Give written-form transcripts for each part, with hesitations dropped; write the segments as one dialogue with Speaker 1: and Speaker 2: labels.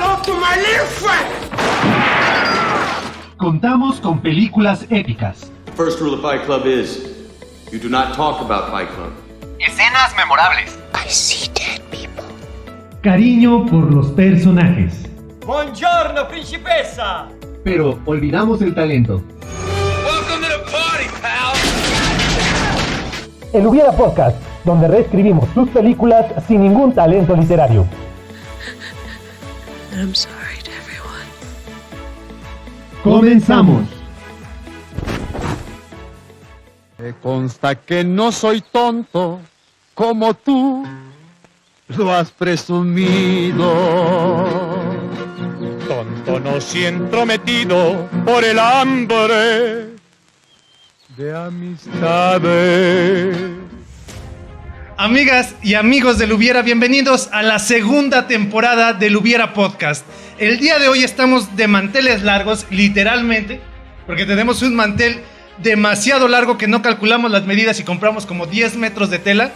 Speaker 1: hello to my little friend.
Speaker 2: Contamos con películas épicas.
Speaker 3: First rule of Fight Club is, you do not talk about Fight Club.
Speaker 4: Escenas memorables.
Speaker 1: I see dead people.
Speaker 2: Cariño por los personajes.
Speaker 5: Buongiorno, principessa.
Speaker 2: Pero olvidamos el talento.
Speaker 5: Welcome to the party, pal.
Speaker 6: El Hubiera Podcast, donde reescribimos tus películas sin ningún talento literario.
Speaker 7: I'm sorry to everyone.
Speaker 2: Comenzamos.
Speaker 8: Me consta que no soy tonto como tú lo has presumido. Tonto no si entrometido por el hambre de amistades.
Speaker 9: Amigas y amigos del Hubiera, bienvenidos a la segunda temporada del Hubiera Podcast. El día de hoy estamos de manteles largos, literalmente, porque tenemos un mantel demasiado largo que no calculamos las medidas y compramos como 10 metros de tela.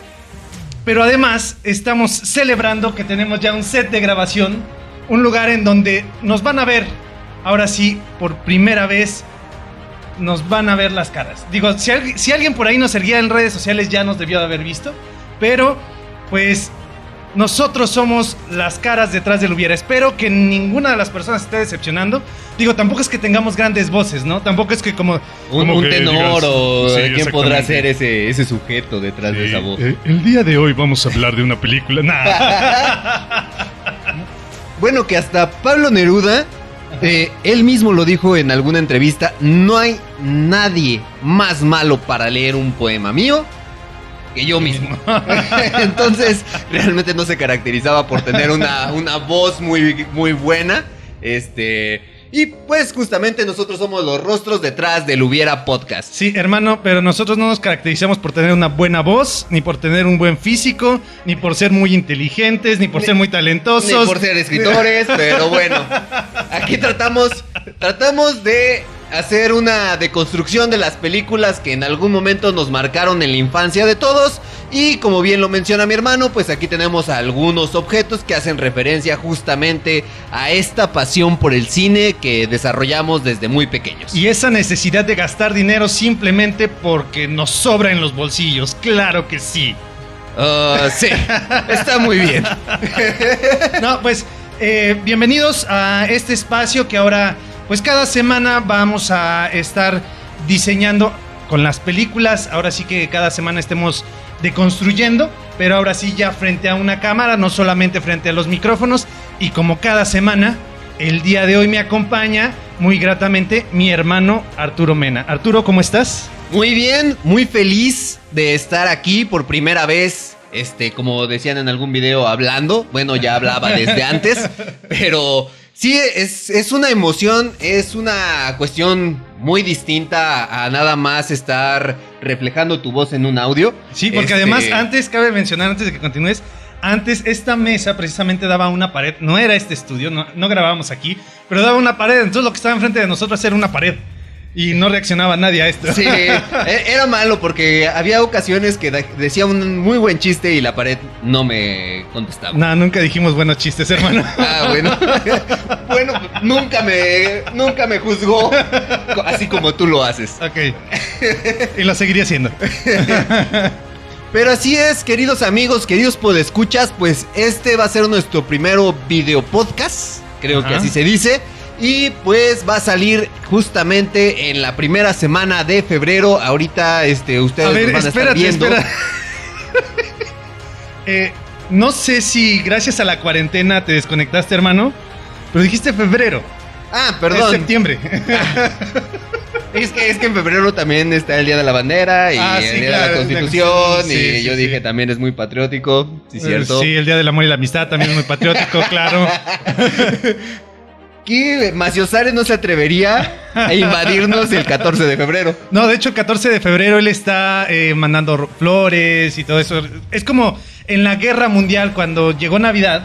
Speaker 9: Pero además estamos celebrando que tenemos ya un set de grabación, un lugar en donde nos van a ver, ahora sí, por primera vez, nos van a ver las caras. Digo, si alguien por ahí nos seguía en redes sociales ya nos debió de haber visto, pero pues nosotros somos las caras detrás del Hubiera. Espero que ninguna de las personas esté decepcionando. Digo, tampoco es que tengamos grandes voces, ¿no? Tampoco es que como
Speaker 10: un tenor
Speaker 9: digas,
Speaker 10: o
Speaker 9: sí,
Speaker 10: quién podrá ser ese sujeto detrás de esa voz.
Speaker 9: El día de hoy vamos a hablar de una película. Nah.
Speaker 10: Bueno, que hasta Pablo Neruda, él mismo lo dijo en alguna entrevista, no hay nadie más malo para leer un poema mío que yo mismo. Entonces, realmente no se caracterizaba por tener una voz muy buena. Y pues justamente nosotros somos los rostros detrás del Hubiera Podcast.
Speaker 9: Sí, hermano, pero nosotros no nos caracterizamos por tener una buena voz, ni por tener un buen físico, ni por ser muy inteligentes, ni por ser muy talentosos,
Speaker 10: ni por ser escritores, pero bueno, aquí tratamos de hacer una deconstrucción de las películas que en algún momento nos marcaron en la infancia de todos. Y como bien lo menciona mi hermano, pues aquí tenemos algunos objetos que hacen referencia justamente a esta pasión por el cine que desarrollamos desde muy pequeños.
Speaker 9: Y esa necesidad de gastar dinero simplemente porque nos sobra en los bolsillos, claro que sí.
Speaker 10: Sí, está muy bien.
Speaker 9: No, pues bienvenidos a este espacio que ahora, pues cada semana vamos a estar diseñando con las películas. Ahora sí que cada semana estemos deconstruyendo, pero ahora sí ya frente a una cámara, no solamente frente a los micrófonos. Y como cada semana, el día de hoy me acompaña muy gratamente mi hermano Arturo Mena. Arturo, ¿cómo estás?
Speaker 10: Muy bien, muy feliz de estar aquí por primera vez. Como decían en algún video, hablando. Bueno, ya hablaba desde antes, pero sí, es una emoción, es una cuestión muy distinta a nada más estar reflejando tu voz en un audio.
Speaker 9: Sí, porque además antes, cabe mencionar, antes de que continúes, antes esta mesa precisamente daba una pared, no era este estudio, no grabábamos aquí, pero daba una pared, entonces lo que estaba enfrente de nosotros era una pared. Y no reaccionaba nadie a esto.
Speaker 10: Sí, era malo porque había ocasiones que decía un muy buen chiste y la pared no me contestaba.
Speaker 9: No, nunca dijimos buenos chistes, hermano.
Speaker 10: Bueno. Bueno, nunca me juzgó así como tú lo haces.
Speaker 9: Ok. Y lo seguiría haciendo.
Speaker 10: Pero así es, queridos amigos, queridos podescuchas, pues este va a ser nuestro primero video podcast, creo que así se dice. Y pues va a salir justamente en la primera semana de febrero. Ahorita ustedes
Speaker 9: a ver,
Speaker 10: van a estar viendo.
Speaker 9: Espera. No sé si gracias a la cuarentena te desconectaste, hermano, pero dijiste febrero.
Speaker 10: Ah, perdón.
Speaker 9: Es septiembre.
Speaker 10: Es que en febrero también está el Día de la Bandera y el Día de la Constitución. Y yo dije también es muy patriótico, ¿sí cierto?
Speaker 9: Sí, el Día del Amor y la Amistad también es muy patriótico, claro.
Speaker 10: Que Maciosare no se atrevería a invadirnos el 14 de febrero.
Speaker 9: No, de hecho el 14 de febrero él está mandando flores y todo eso. Es como en la Guerra Mundial cuando llegó Navidad,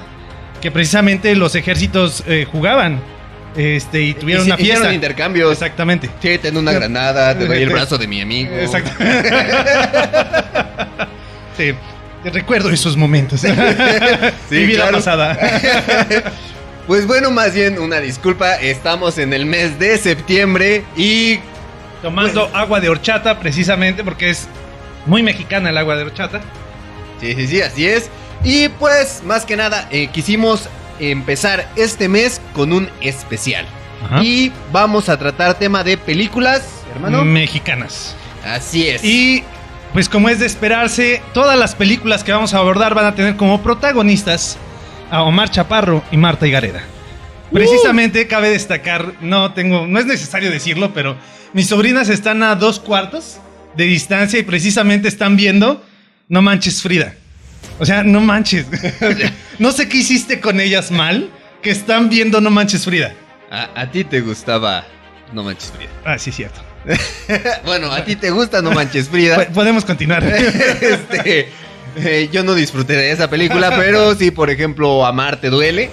Speaker 9: que precisamente los ejércitos jugaban. Y tuvieron una fiesta.
Speaker 10: Hicieron intercambios.
Speaker 9: Exactamente.
Speaker 10: Sí, ten una granada, te doy el brazo de mi amigo.
Speaker 9: Exacto. Sí, recuerdo esos momentos.
Speaker 10: Sí,
Speaker 9: mi vida
Speaker 10: claro.
Speaker 9: pasada.
Speaker 10: Pues bueno, más bien una disculpa, estamos en el mes de septiembre y...
Speaker 9: Tomando agua de horchata, precisamente, porque es muy mexicana el agua de horchata.
Speaker 10: Sí, así es. Y pues, más que nada, quisimos empezar este mes con un especial.
Speaker 9: Ajá.
Speaker 10: Y vamos a tratar tema de películas, hermano.
Speaker 9: Mexicanas.
Speaker 10: Así es.
Speaker 9: Y pues como es de esperarse, todas las películas que vamos a abordar van a tener como protagonistas a Omar Chaparro y Marta Higareda. Precisamente cabe destacar, no es necesario decirlo, pero mis sobrinas están a 2 cuartos de distancia y precisamente están viendo No Manches Frida. O sea, no manches. No sé qué hiciste con ellas mal, que están viendo No Manches Frida.
Speaker 10: A ti te gustaba No Manches Frida.
Speaker 9: Ah, sí, cierto.
Speaker 10: Bueno, a ti te gusta No Manches Frida.
Speaker 9: Podemos continuar.
Speaker 10: Yo no disfruté de esa película, pero sí, por ejemplo, Amar te duele.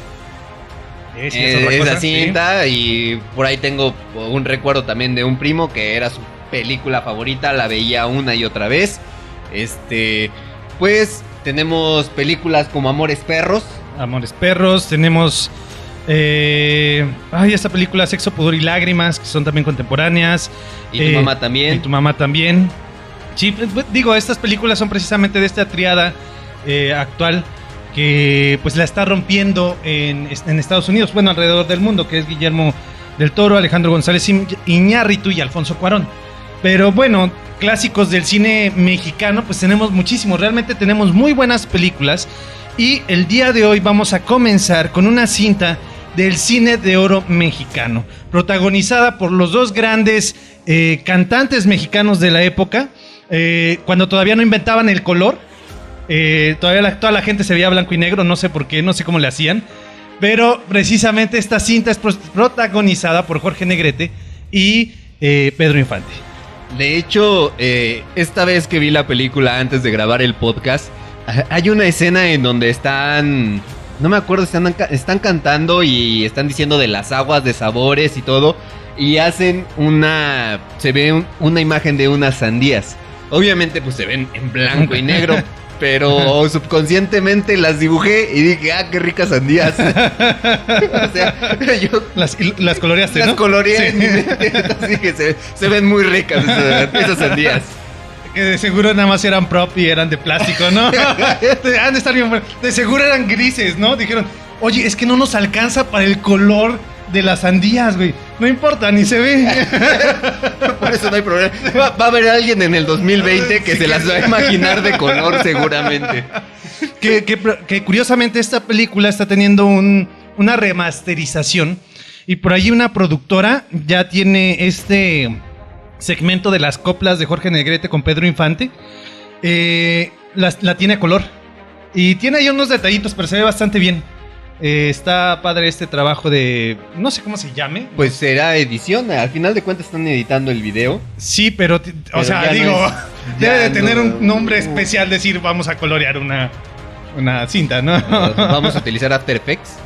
Speaker 10: Esa cinta, sí. Y por ahí tengo un recuerdo también de un primo que era su película favorita, la veía una y otra vez. Pues tenemos películas como Amores Perros.
Speaker 9: Amores Perros, tenemos esta película Sexo, Pudor y Lágrimas, que son también contemporáneas.
Speaker 10: Y Tu mamá también.
Speaker 9: Y Tu mamá también. Sí, digo, estas películas son precisamente de esta triada actual que pues la está rompiendo en Estados Unidos, bueno, alrededor del mundo, que es Guillermo del Toro, Alejandro González Iñárritu y Alfonso Cuarón. Pero bueno, clásicos del cine mexicano, pues tenemos muchísimos, realmente tenemos muy buenas películas. Y el día de hoy vamos a comenzar con una cinta del cine de oro mexicano, protagonizada por los dos grandes cantantes mexicanos de la época, cuando todavía no inventaban el color. Todavía toda la gente se veía blanco y negro, no sé por qué, no sé cómo le hacían. Pero precisamente esta cinta es protagonizada por Jorge Negrete y Pedro Infante.
Speaker 10: De hecho, esta vez que vi la película antes de grabar el podcast, hay una escena en donde están... No me acuerdo, están cantando y están diciendo de las aguas, de sabores y todo. Y hacen se ve una imagen de unas sandías. Obviamente pues se ven en blanco y negro. Pero subconscientemente las dibujé y dije, qué ricas sandías. O sea, yo...
Speaker 9: Las coloreaste, ¿no?
Speaker 10: Las coloreé en mi mente. Entonces dije, se ven muy ricas esas sandías.
Speaker 9: Que de seguro nada más eran prop y eran de plástico, ¿no? Han de estar bien. De seguro eran grises, ¿no? Dijeron, oye, es que no nos alcanza para el color de las sandías, güey. No importa, ni se ve.
Speaker 10: Por eso no hay problema. Va a haber alguien en el 2020 que se las va a imaginar de color, seguramente.
Speaker 9: Que curiosamente esta película está teniendo una remasterización. Y por ahí una productora ya tiene este segmento de las coplas de Jorge Negrete con Pedro Infante. La tiene a color. Y tiene ahí unos detallitos, pero se ve bastante bien. Está padre este trabajo de... No sé cómo se llame.
Speaker 10: Pues será edición. Al final de cuentas están editando el video.
Speaker 9: Sí, pero o sea, digo... debe de tener un nombre especial. Decir, vamos a colorear una cinta, ¿no?
Speaker 10: Vamos a utilizar After Effects.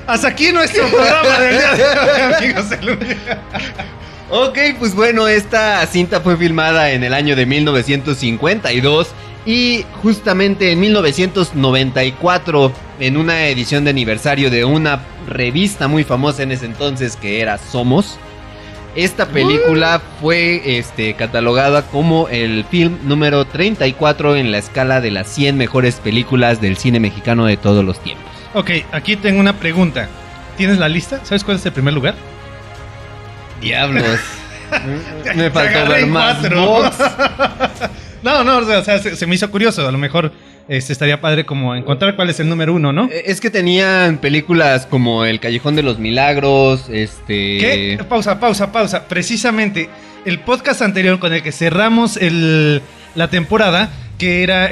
Speaker 9: Hasta aquí nuestro programa del día de hoy, amigos de Lumbia.
Speaker 10: Ok, pues bueno, esta cinta fue filmada en el año de 1952 y justamente en 1994, en una edición de aniversario de una revista muy famosa en ese entonces que era Somos, esta película fue catalogada como el film número 34 en la escala de las 100 mejores películas del cine mexicano de todos los tiempos.
Speaker 9: Ok, aquí tengo una pregunta. ¿Tienes la lista? ¿Sabes cuál es el primer lugar?
Speaker 10: Diablos. Me faltó ver más box.
Speaker 9: No, o sea, se me hizo curioso. A lo mejor estaría padre como encontrar cuál es el número 1, ¿no?
Speaker 10: Es que tenían películas como El Callejón de los Milagros,
Speaker 9: ¿Qué? Pausa. Precisamente, el podcast anterior con el que cerramos la temporada, que era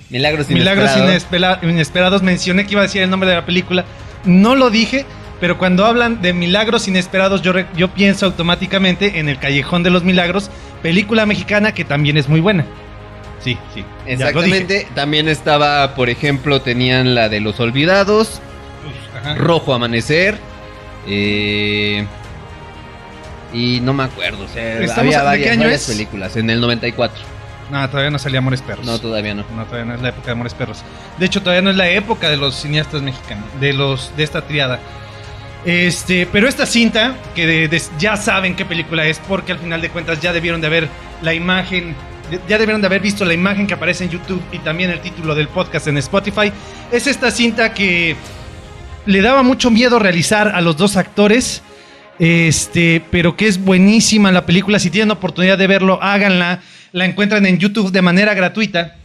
Speaker 10: Milagros
Speaker 9: Inesperados, mencioné que iba a decir el nombre de la película. No lo dije, pero cuando hablan de Milagros Inesperados, yo pienso automáticamente en El Callejón de los Milagros, película mexicana que también es muy buena. Sí.
Speaker 10: Exactamente. También estaba, por ejemplo, tenían la de Los Olvidados, Rojo Amanecer, y no me acuerdo. O sea, había varias películas en el 94.
Speaker 9: No, todavía no salía Amores Perros.
Speaker 10: No, todavía no.
Speaker 9: No, todavía no es la época de Amores Perros. De hecho, todavía no es la época de los cineastas mexicanos, de esta triada. Pero esta cinta, que ya saben qué película es, porque al final de cuentas ya debieron de ver la imagen, ya debieron de haber visto la imagen que aparece en YouTube y también el título del podcast en Spotify. Es esta cinta que le daba mucho miedo realizar a los dos actores, pero que es buenísima la película. Si tienen oportunidad de verlo, háganla. La encuentran en YouTube de manera gratuita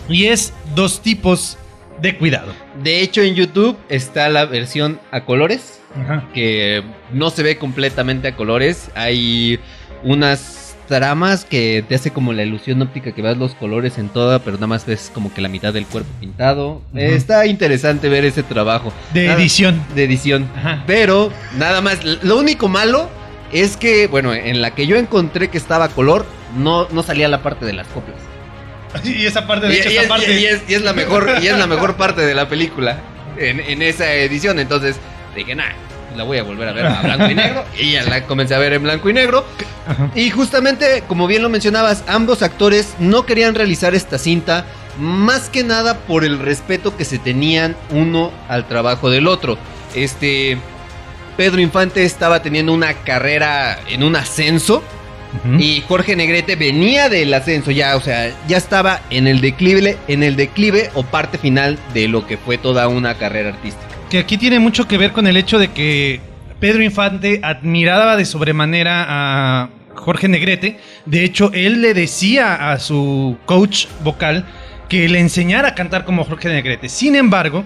Speaker 9: y es Dos tipos de cuidado.
Speaker 10: De hecho, en YouTube está la versión a colores,
Speaker 9: Ajá.
Speaker 10: que no se ve completamente a colores. Hay unas tramas que te hace como la ilusión óptica que ves los colores en toda, pero nada más ves como que la mitad del cuerpo pintado. Está interesante ver ese trabajo. De edición.
Speaker 9: Ajá.
Speaker 10: Pero nada más, lo único malo es que, bueno, en la que yo encontré que estaba a color, no salía la parte de las coplas.
Speaker 9: Y esa parte, de hecho, esa parte.
Speaker 10: Y es la mejor parte de la película en esa edición. Entonces dije, nah, la voy a volver a ver a blanco y negro. Y ya la comencé a ver en blanco y negro.
Speaker 9: Ajá.
Speaker 10: Y justamente, como bien lo mencionabas, ambos actores no querían realizar esta cinta, más que nada por el respeto que se tenían uno al trabajo del otro. Pedro Infante estaba teniendo una carrera en un ascenso. Uh-huh. Y Jorge Negrete venía del ascenso ya, o sea, ya estaba en el declive o parte final de lo que fue toda una carrera artística.
Speaker 9: Que aquí tiene mucho que ver con el hecho de que Pedro Infante admiraba de sobremanera a Jorge Negrete. De hecho, él le decía a su coach vocal que le enseñara a cantar como Jorge Negrete. Sin embargo,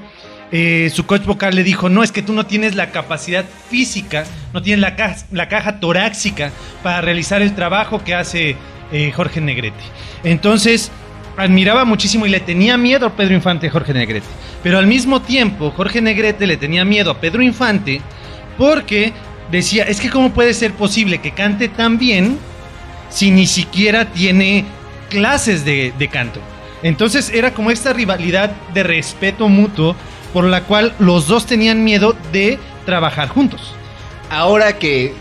Speaker 9: su coach vocal le dijo, no, es que tú no tienes la capacidad física, no tienes la caja torácica para realizar el trabajo que hace Jorge Negrete. Entonces, admiraba muchísimo y le tenía miedo a Pedro Infante, Jorge Negrete. Pero al mismo tiempo, Jorge Negrete le tenía miedo a Pedro Infante porque decía, es que cómo puede ser posible que cante tan bien si ni siquiera tiene clases de canto. Entonces era como esta rivalidad de respeto mutuo por la cual los dos tenían miedo de trabajar juntos.
Speaker 10: Ahora que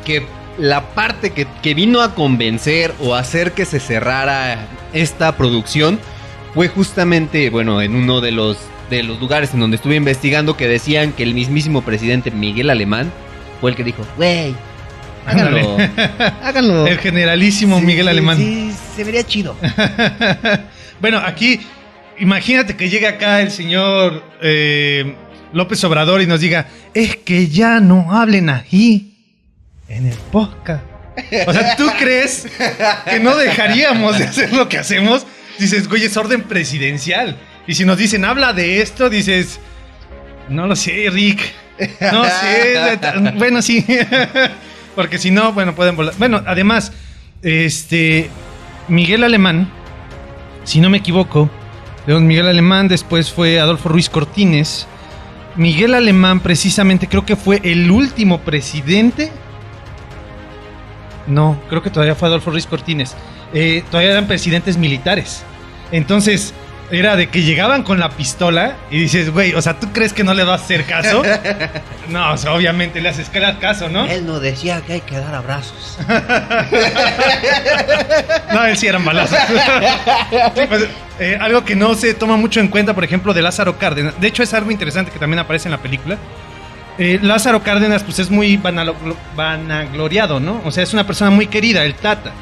Speaker 10: la parte que vino a convencer o hacer que se cerrara esta producción fue justamente, bueno, en uno de los lugares en donde estuve investigando, que decían que el mismísimo presidente Miguel Alemán fue el que dijo, güey, háganlo.
Speaker 9: El generalísimo Miguel Alemán.
Speaker 10: Sí, se vería chido.
Speaker 9: Bueno, aquí, imagínate que llegue acá el señor López Obrador y nos diga, es que ya no hablen aquí en el podcast. O sea, ¿tú crees que no dejaríamos de hacer lo que hacemos? Dices, güey, es orden presidencial. Y si nos dicen, habla de esto, dices, no lo sé, Rick. No sé. Bueno, sí. Porque si no, bueno, pueden volar. Bueno, además, Miguel Alemán, si no me equivoco, León Miguel Alemán, después fue Adolfo Ruiz Cortines. Miguel Alemán, precisamente, creo que fue el último presidente. No, creo que todavía fue Adolfo Ruiz Cortines. Todavía eran presidentes militares. Entonces, era de que llegaban con la pistola y dices, güey, o sea, ¿tú crees que no le vas a hacer caso? No, o sea, obviamente le haces caso, ¿no?
Speaker 10: Él no decía que hay que dar abrazos.
Speaker 9: No, él sí eran balazos. Sí, pues, algo que no se toma mucho en cuenta, por ejemplo, de Lázaro Cárdenas. De hecho, es algo interesante que también aparece en la película. Lázaro Cárdenas, pues es muy vanagloriado, ¿no? O sea, es una persona muy querida, el Tata.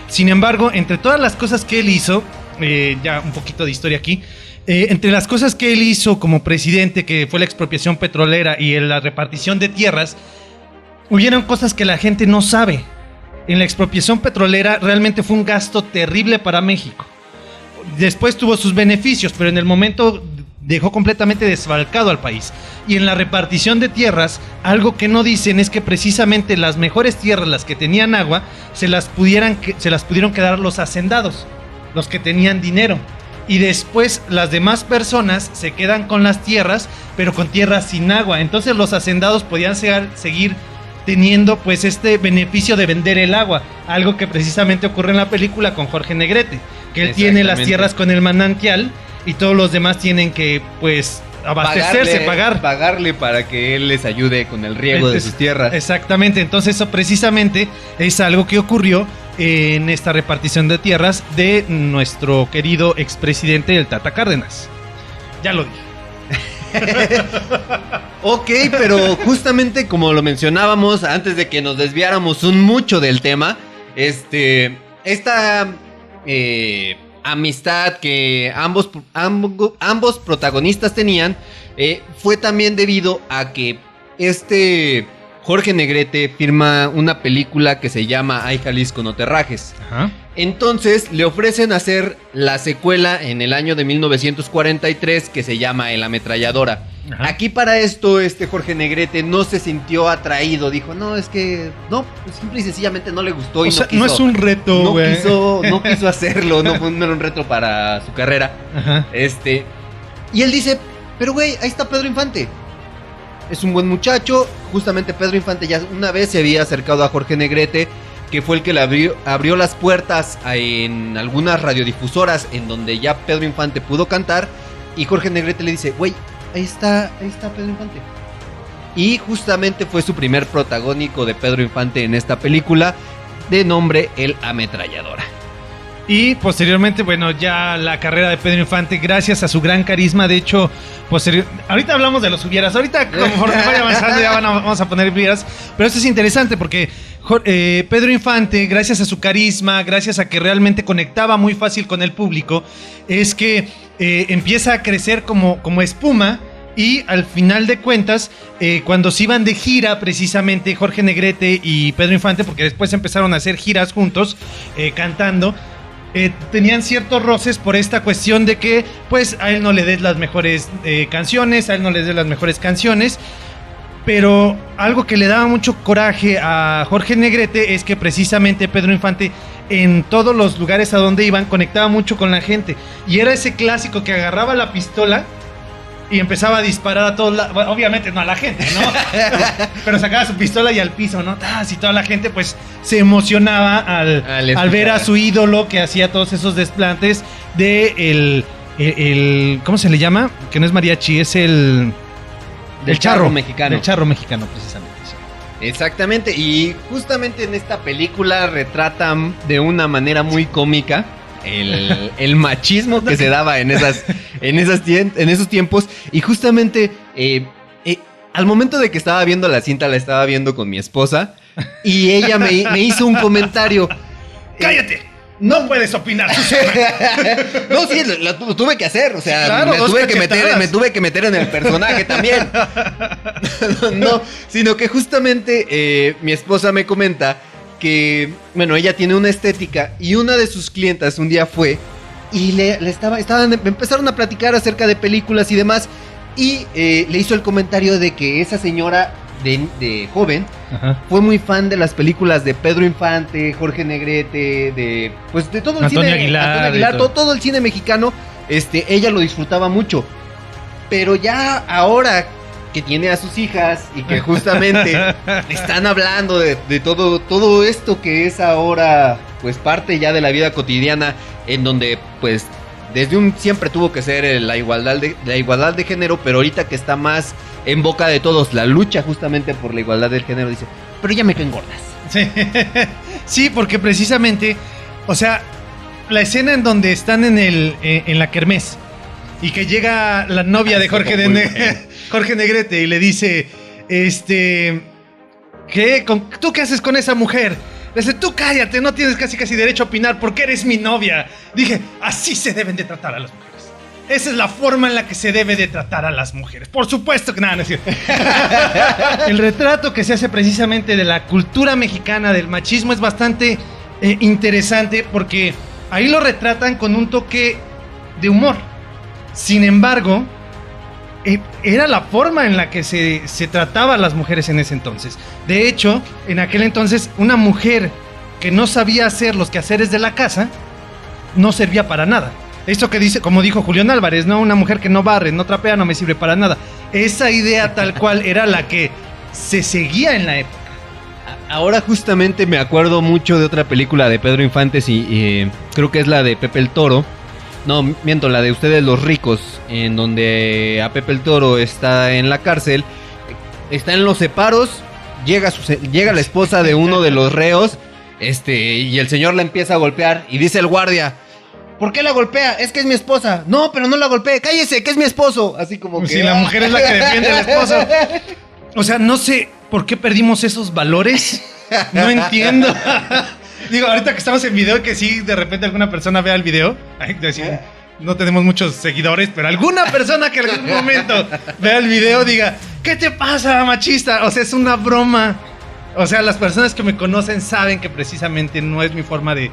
Speaker 9: Sin embargo, entre todas las cosas que él hizo, ya un poquito de historia aquí, entre las cosas que él hizo como presidente, que fue la expropiación petrolera y la repartición de tierras, hubieron cosas que la gente no sabe. En la expropiación petrolera realmente fue un gasto terrible para México. Después tuvo sus beneficios, pero en el momento dejó completamente desfalcado al país. Y en la repartición de tierras, algo que no dicen es que precisamente las mejores tierras, las que tenían agua, se las pudieron quedar los hacendados, los que tenían dinero. Y después las demás personas se quedan con las tierras, pero con tierras sin agua. Entonces los hacendados podían seguir teniendo pues este beneficio de vender el agua, algo que precisamente ocurre en la película con Jorge Negrete, que él tiene las tierras con el manantial y todos los demás tienen que pues abastecerse,
Speaker 10: pagarle para que él les ayude con el riego de sus tierras.
Speaker 9: Exactamente, entonces eso precisamente es algo que ocurrió en esta repartición de tierras de nuestro querido expresidente, el Tata Cárdenas. Ya lo dije.
Speaker 10: Ok, pero justamente como lo mencionábamos antes de que nos desviáramos mucho del tema, esta amistad que ambos protagonistas tenían fue también debido a que Jorge Negrete firma una película que se llama Ay Jalisco no te rajes.
Speaker 9: Ajá.
Speaker 10: Entonces le ofrecen hacer la secuela en el año de 1943 que se llama El Ametralladora. Ajá. Aquí para esto Jorge Negrete no se sintió atraído, dijo, no, es que no, simple y sencillamente no le gustó y
Speaker 9: no es un reto, güey.
Speaker 10: No quiso hacerlo, no fue un reto para su carrera.
Speaker 9: Ajá.
Speaker 10: Y él dice, pero güey, ahí está Pedro Infante. Es un buen muchacho. Justamente Pedro Infante ya una vez se había acercado a Jorge Negrete, que fue el que le abrió las puertas en algunas radiodifusoras en donde ya Pedro Infante pudo cantar. Y Jorge Negrete le dice, güey, ahí está Pedro Infante. Y justamente fue su primer protagónico de Pedro Infante en esta película, de nombre El Ametralladora.
Speaker 9: Y posteriormente, bueno, ya la carrera de Pedro Infante, gracias a su gran carisma, de hecho, ahorita hablamos de los hubieras, ahorita conforme vaya avanzando ya vamos a poner hubieras, pero esto es interesante porque Pedro Infante, gracias a su carisma, gracias a que realmente conectaba muy fácil con el público, es que empieza a crecer como espuma. Y al final de cuentas, cuando se iban de gira precisamente Jorge Negrete y Pedro Infante, porque después empezaron a hacer giras juntos, cantando, tenían ciertos roces por esta cuestión de que pues a él no le des las mejores canciones, a él no le des las mejores canciones. Pero algo que le daba mucho coraje a Jorge Negrete es que precisamente Pedro Infante en todos los lugares a donde iban conectaba mucho con la gente. Y era ese clásico que agarraba la pistola y empezaba a disparar a todos lados. Bueno, obviamente no a la gente, ¿no? Pero sacaba su pistola y al piso, ¿no? Y toda la gente pues se emocionaba al ver a su ídolo que hacía todos esos desplantes de el ¿cómo se le llama? Que no es mariachi, es el charro mexicano. El charro mexicano, precisamente.
Speaker 10: Exactamente, y justamente en esta película retratan de una manera muy cómica el machismo que se daba en esos tiempos. Y justamente al momento de que estaba viendo la cinta, la estaba viendo con mi esposa y ella me hizo un comentario.
Speaker 9: ¡Cállate! No puedes opinar.
Speaker 10: No, sí, lo tuve que hacer. O sea, claro, me tuve que meter en el personaje también. No, sino que justamente mi esposa me comenta que, bueno, ella tiene una estética y una de sus clientas un día fue y empezaron a platicar acerca de películas y demás y le hizo el comentario de que esa señora de joven, ajá, fue muy fan de las películas de Pedro Infante, Jorge Negrete, de todo el
Speaker 9: Antonio
Speaker 10: cine,
Speaker 9: Aguilar,
Speaker 10: todo el cine mexicano. Ella lo disfrutaba mucho, pero ya ahora que tiene a sus hijas y que justamente están hablando de todo esto que es ahora pues parte ya de la vida cotidiana, en donde pues desde siempre tuvo que ser la igualdad de género, pero ahorita que está más en boca de todos la lucha justamente por la igualdad del género, dice, pero ya me caen gordas.
Speaker 9: Sí, porque precisamente, o sea, la escena en donde están en la kermés y que llega la novia de Jorge Negrete y le dice, ¿tú qué haces con esa mujer? Le dice, tú cállate, no tienes casi derecho a opinar porque eres mi novia. Dije, así se deben de tratar a las mujeres. Esa es la forma en la que se debe de tratar a las mujeres. Por supuesto que nada, no es cierto. El retrato que se hace precisamente de la cultura mexicana, del machismo, es bastante interesante porque ahí lo retratan con un toque de humor. Sin embargo, era la forma en la que se trataba a las mujeres en ese entonces. De hecho, en aquel entonces, una mujer que no sabía hacer los quehaceres de la casa no servía para nada. Esto que dice, como dijo Julián Álvarez, ¿no? Una mujer que no barre, no trapea, no me sirve para nada. Esa idea tal cual era la que se seguía en la época.
Speaker 10: Ahora justamente me acuerdo mucho de otra película de Pedro Infante, y creo que es la de Pepe el Toro. No, miento, la de Ustedes los Ricos, en donde a Pepe el Toro está en la cárcel, está en los separos, llega la esposa de uno de los reos Y el señor la empieza a golpear y dice el guardia, ¿por qué la golpea? Es que es mi esposa. No, pero no la golpee, cállese, que es mi esposo. Así como que...
Speaker 9: Si la mujer es la que defiende al esposo. O sea, no sé por qué perdimos esos valores. No entiendo. Digo, ahorita que estamos en video, que sí, de repente alguna persona vea el video. Ay, decir, no tenemos muchos seguidores, pero alguna persona que en algún momento vea el video diga, ¿qué te pasa, machista? O sea, es una broma. O sea, las personas que me conocen saben que precisamente no es mi forma de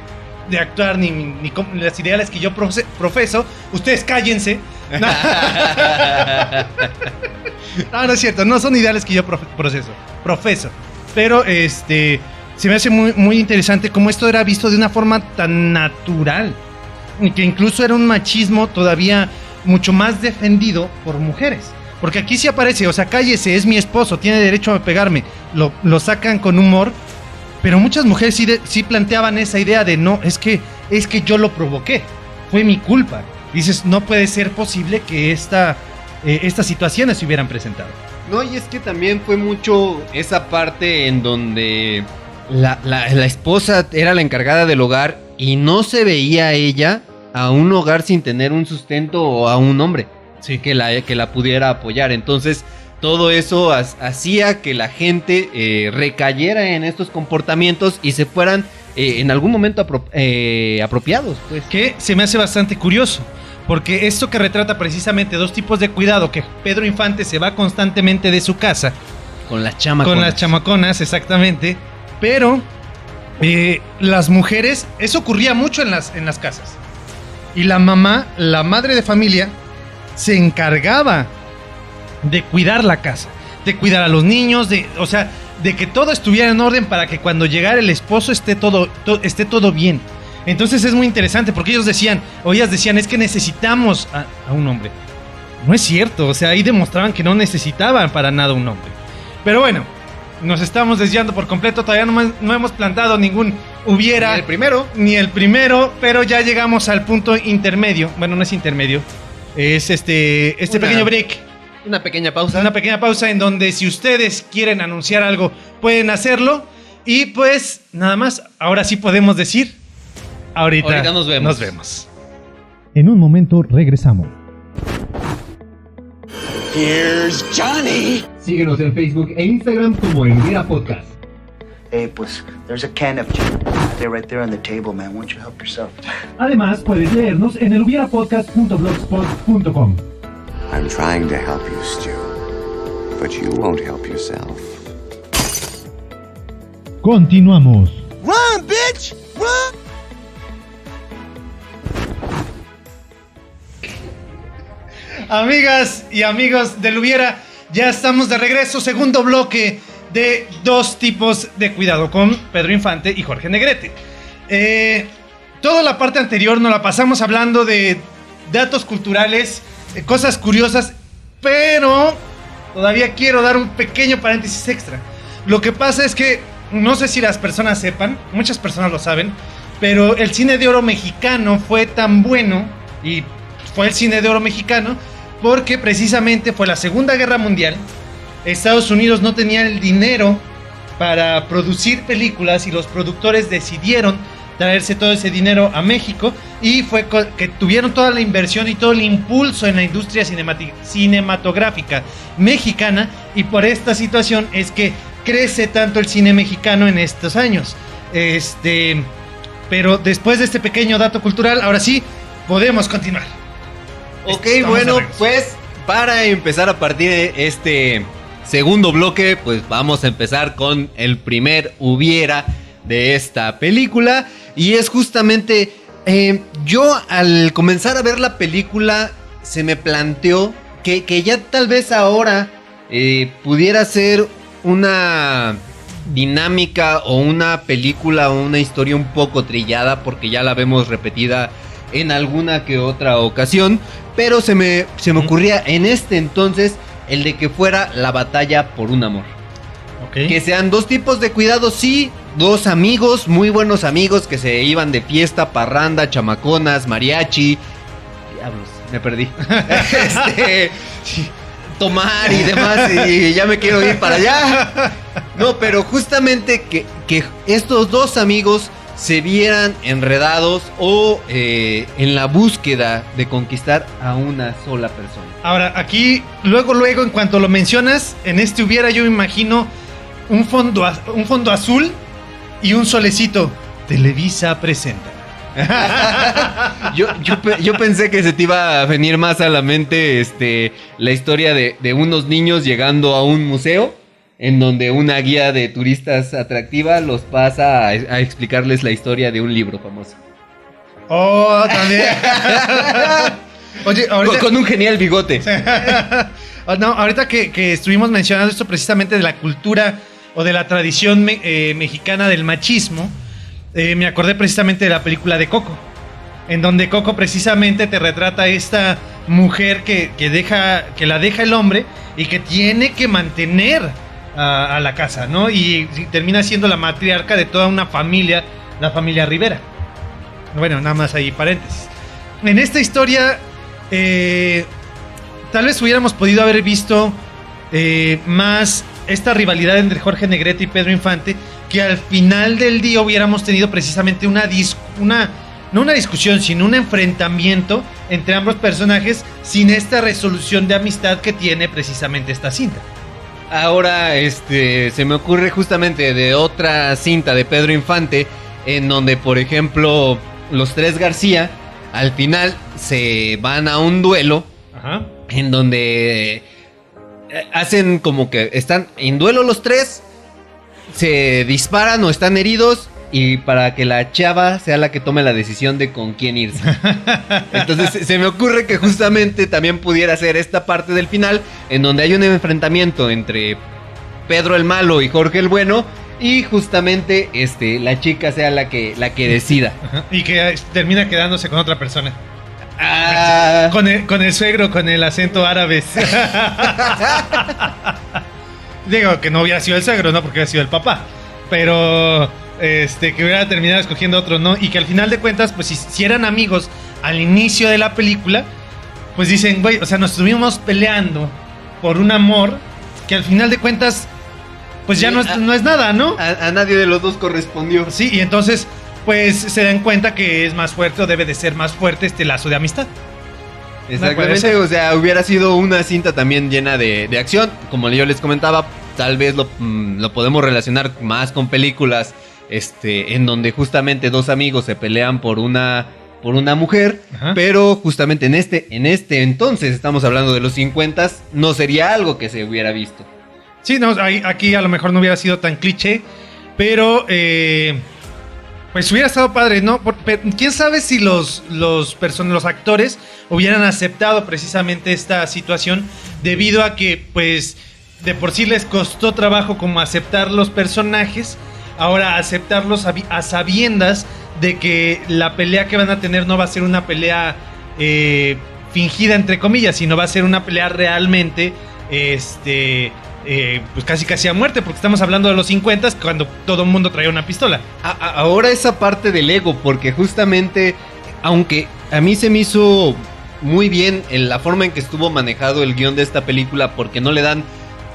Speaker 9: actuar ni las ideales que yo profeso. Ustedes cállense. No es cierto, no son ideales que yo profeso. Pero se me hace muy, muy interesante cómo esto era visto de una forma tan natural, y que incluso era un machismo todavía mucho más defendido por mujeres. Porque aquí sí aparece, o sea, cállese, es mi esposo, tiene derecho a pegarme. Lo sacan con humor, pero muchas mujeres sí planteaban esa idea de no, es que yo lo provoqué, fue mi culpa. Dices, no puede ser posible que estas situaciones se hubieran presentado.
Speaker 10: No, y es que también fue mucho esa parte en donde la esposa era la encargada del hogar y no se veía ella a un hogar sin tener un sustento o a un hombre que la pudiera apoyar. Entonces todo eso hacía que la gente recayera en estos comportamientos y se fueran en algún momento apropiados, pues.
Speaker 9: Que se me hace bastante curioso, porque esto que retrata precisamente dos tipos de cuidado, que Pedro Infante se va constantemente de su casa
Speaker 10: con las chamaconas.
Speaker 9: Con las chamaconas, exactamente. Pero las mujeres, eso ocurría mucho en las casas. Y la mamá, la madre de familia, se encargaba de cuidar la casa, de cuidar a los niños, de que todo estuviera en orden para que cuando llegara el esposo esté todo bien. Entonces es muy interesante porque ellas decían, es que necesitamos a un hombre. No es cierto, o sea, ahí demostraban que no necesitaban para nada un hombre. Pero bueno, nos estamos desviando por completo, todavía no hemos plantado ningún hubiera. Ni el primero, pero ya llegamos al punto intermedio. Bueno, no es intermedio, es pequeño break.
Speaker 10: Una pequeña pausa.
Speaker 9: Una pequeña pausa en donde si ustedes quieren anunciar algo, pueden hacerlo. Y pues, nada más, ahora sí podemos decir... Ahorita nos vemos.
Speaker 2: En un momento regresamos.
Speaker 1: Here's Johnny.
Speaker 2: Síguenos en Facebook e Instagram como El Hubiera Podcast.
Speaker 7: Hey, pues, there's a can of they're right there on the table, man. Why don't you help yourself?
Speaker 2: Además, puedes leernos en elhubierapodcast.blogspot.com.
Speaker 11: I'm trying to help you, Stu, but you won't help yourself.
Speaker 2: Continuamos.
Speaker 1: Run, bitch! Run!
Speaker 9: Amigas y amigos del Hubiera, ya estamos de regreso, segundo bloque de dos tipos de cuidado con Pedro Infante y Jorge Negrete. Toda la parte anterior nos la pasamos hablando de datos culturales, cosas curiosas, pero todavía quiero dar un pequeño paréntesis extra. Lo que pasa es que, no sé si las personas sepan, muchas personas lo saben, pero el cine de oro mexicano fue tan bueno, y fue el cine de oro mexicano porque precisamente fue la Segunda Guerra Mundial. Estados Unidos no tenía el dinero para producir películas y los productores decidieron traerse todo ese dinero a México, y fue que tuvieron toda la inversión y todo el impulso en la industria cinematográfica mexicana, y por esta situación es que crece tanto el cine mexicano en estos años. Pero después de este pequeño dato cultural, ahora sí podemos continuar.
Speaker 10: Ok, bueno, pues para empezar a partir de este segundo bloque, pues vamos a empezar con el primer hubiera de esta película. Y es justamente, yo al comenzar a ver la película se me planteó que ya tal vez ahora pudiera ser una dinámica o una película o una historia un poco trillada, porque ya la vemos repetida en alguna que otra ocasión, pero se me ocurría en este entonces el de que fuera la batalla por un amor.
Speaker 9: Okay.
Speaker 10: Que sean dos tipos de cuidados, sí, dos amigos, muy buenos amigos que se iban de fiesta, parranda, chamaconas, mariachi. Diablos, me perdí. tomar y demás y ya me quiero ir para allá. No, pero justamente que estos dos amigos se vieran enredados o en la búsqueda de conquistar a una sola persona.
Speaker 9: Ahora, aquí, luego, en cuanto lo mencionas, en este hubiera, yo me imagino un fondo azul y un solecito. Televisa presenta.
Speaker 10: Yo pensé que se te iba a venir más a la mente la historia de unos niños llegando a un museo en donde una guía de turistas atractiva los pasa a explicarles la historia de un libro famoso.
Speaker 9: Oh, también. Oye, ahorita...
Speaker 10: con un genial bigote.
Speaker 9: No, ahorita que estuvimos mencionando esto precisamente de la cultura o de la tradición mexicana del machismo, me acordé precisamente de la película de Coco, en donde Coco precisamente te retrata a esta mujer que la deja el hombre y que tiene que mantener a la casa, ¿no? Y termina siendo la matriarca de toda una familia, la familia Rivera. Bueno, nada más ahí paréntesis. En esta historia, tal vez hubiéramos podido haber visto más esta rivalidad entre Jorge Negrete y Pedro Infante, que al final del día hubiéramos tenido precisamente no una discusión, sino un enfrentamiento entre ambos personajes sin esta resolución de amistad que tiene precisamente esta cinta.
Speaker 10: Ahora, se me ocurre justamente de otra cinta de Pedro Infante, en donde, por ejemplo, los tres García, al final se van a un duelo.
Speaker 9: Ajá.
Speaker 10: En donde hacen como que están en duelo los tres, se disparan o están heridos, y para que la chava sea la que tome la decisión de con quién irse. Entonces se me ocurre que justamente también pudiera ser esta parte del final, en donde hay un enfrentamiento entre Pedro el malo y Jorge el bueno, y justamente la chica sea la que decida.
Speaker 9: Ajá. Y que termina quedándose con otra persona. Con el suegro, con el acento árabe. Digo que no hubiera sido el suegro, ¿no? Porque hubiera sido el papá. Pero que hubiera terminado escogiendo otro, ¿no? Y que al final de cuentas, pues si eran amigos al inicio de la película, pues dicen, güey, o sea, nos estuvimos peleando por un amor que al final de cuentas, pues ya no es nada, ¿no?
Speaker 10: A nadie de los dos correspondió.
Speaker 9: Sí, y entonces, pues se dan cuenta que es más fuerte o debe de ser más fuerte este lazo de amistad.
Speaker 10: Exactamente, o sea, hubiera sido una cinta también llena de acción. Como yo les comentaba, tal vez lo podemos relacionar más con películas en donde justamente dos amigos se pelean por una mujer. Ajá. Pero justamente en este entonces, estamos hablando de los 50s, no sería algo que se hubiera visto.
Speaker 9: Sí, no, aquí a lo mejor no hubiera sido tan cliché, pero pues hubiera estado padre, ¿no? ¿Quién sabe si los actores hubieran aceptado precisamente esta situación, debido a que, pues, de por sí les costó trabajo como aceptar los personajes, ahora aceptarlos a sabiendas de que la pelea que van a tener no va a ser una pelea fingida, entre comillas, sino va a ser una pelea realmente, pues casi a muerte, porque estamos hablando de los 50, cuando todo el mundo traía una pistola.
Speaker 10: Ahora esa parte del ego, porque justamente, aunque a mí se me hizo muy bien en la forma en que estuvo manejado el guión de esta película, porque no le dan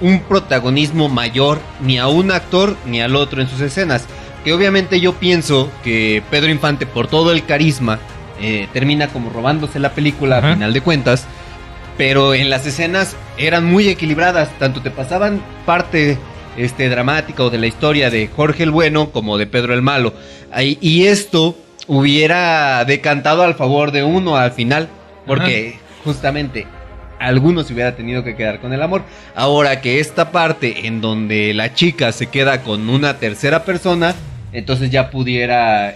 Speaker 10: un protagonismo mayor ni a un actor ni al otro en sus escenas, que obviamente yo pienso que Pedro Infante, por todo el carisma, termina como robándose la película. Ajá. A final de cuentas. Pero en las escenas eran muy equilibradas, tanto te pasaban parte dramática o de la historia de Jorge el bueno como de Pedro el malo. Y esto hubiera decantado al favor de uno al final, porque justamente alguno se hubiera tenido que quedar con el amor. Ahora que esta parte en donde la chica se queda con una tercera persona, entonces ya pudiera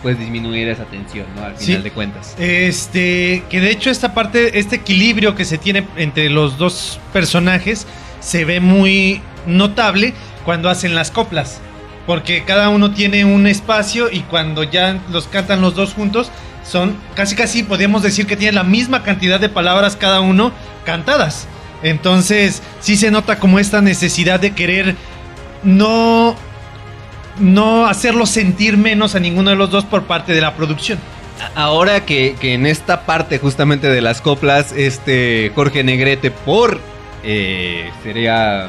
Speaker 10: pues disminuir esa tensión, ¿no? Al final de cuentas.
Speaker 9: Que de hecho esta parte, este equilibrio que se tiene entre los dos personajes se ve muy notable cuando hacen las coplas, porque cada uno tiene un espacio y cuando ya los cantan los dos juntos son casi podríamos decir que tienen la misma cantidad de palabras cada uno cantadas. Entonces sí se nota como esta necesidad de querer no hacerlo sentir menos a ninguno de los dos por parte de la producción.
Speaker 10: Ahora que en esta parte justamente de las coplas, Jorge Negrete, por sería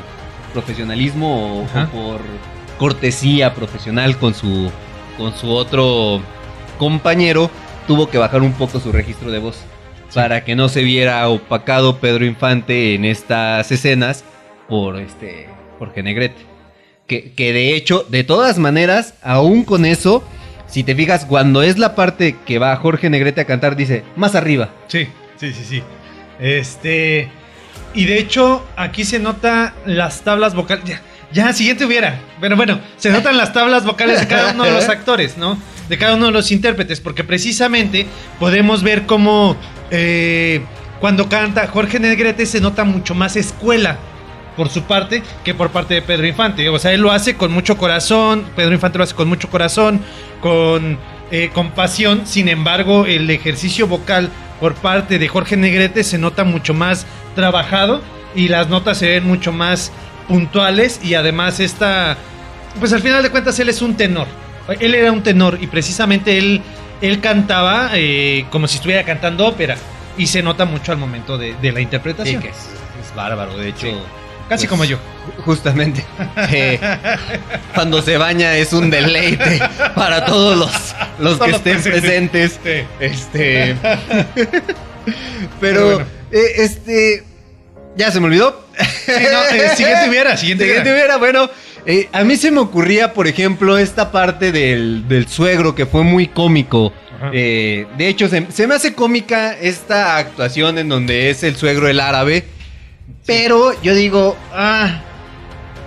Speaker 10: profesionalismo o por cortesía profesional con su otro compañero, tuvo que bajar un poco su registro de voz para que no se viera opacado Pedro Infante en estas escenas por Jorge Negrete. Que de hecho, de todas maneras, aún con eso, si te fijas, cuando es la parte que va Jorge Negrete a cantar, dice, más arriba.
Speaker 9: Sí. Y de hecho, aquí se nota las tablas vocales. Ya, siguiente hubiera. Pero bueno, se notan las tablas vocales de cada uno de los actores, ¿no? De cada uno de los intérpretes, porque precisamente podemos ver cómo cuando canta Jorge Negrete se nota mucho más escuela por su parte que por parte de Pedro Infante. O sea, él lo hace con mucho corazón, Pedro Infante lo hace con mucho corazón, con pasión. Sin embargo, el ejercicio vocal por parte de Jorge Negrete se nota mucho más trabajado y las notas se ven mucho más puntuales, y además pues al final de cuentas él es un tenor. Él era un tenor y precisamente él cantaba como si estuviera cantando ópera, y se nota mucho al momento de la interpretación.
Speaker 10: Sí, que es bárbaro, de hecho. Sí.
Speaker 9: Casi pues, como yo.
Speaker 10: Justamente. Cuando se baña es un deleite para todos los que estén presentes. Sí. Pero bueno. Ya se me olvidó.
Speaker 9: Sí, no, siguiente hubiera.
Speaker 10: Bueno, a mí se me ocurría, por ejemplo, esta parte del suegro que fue muy cómico. De hecho, se me hace cómica esta actuación en donde es el suegro el árabe. Pero yo digo,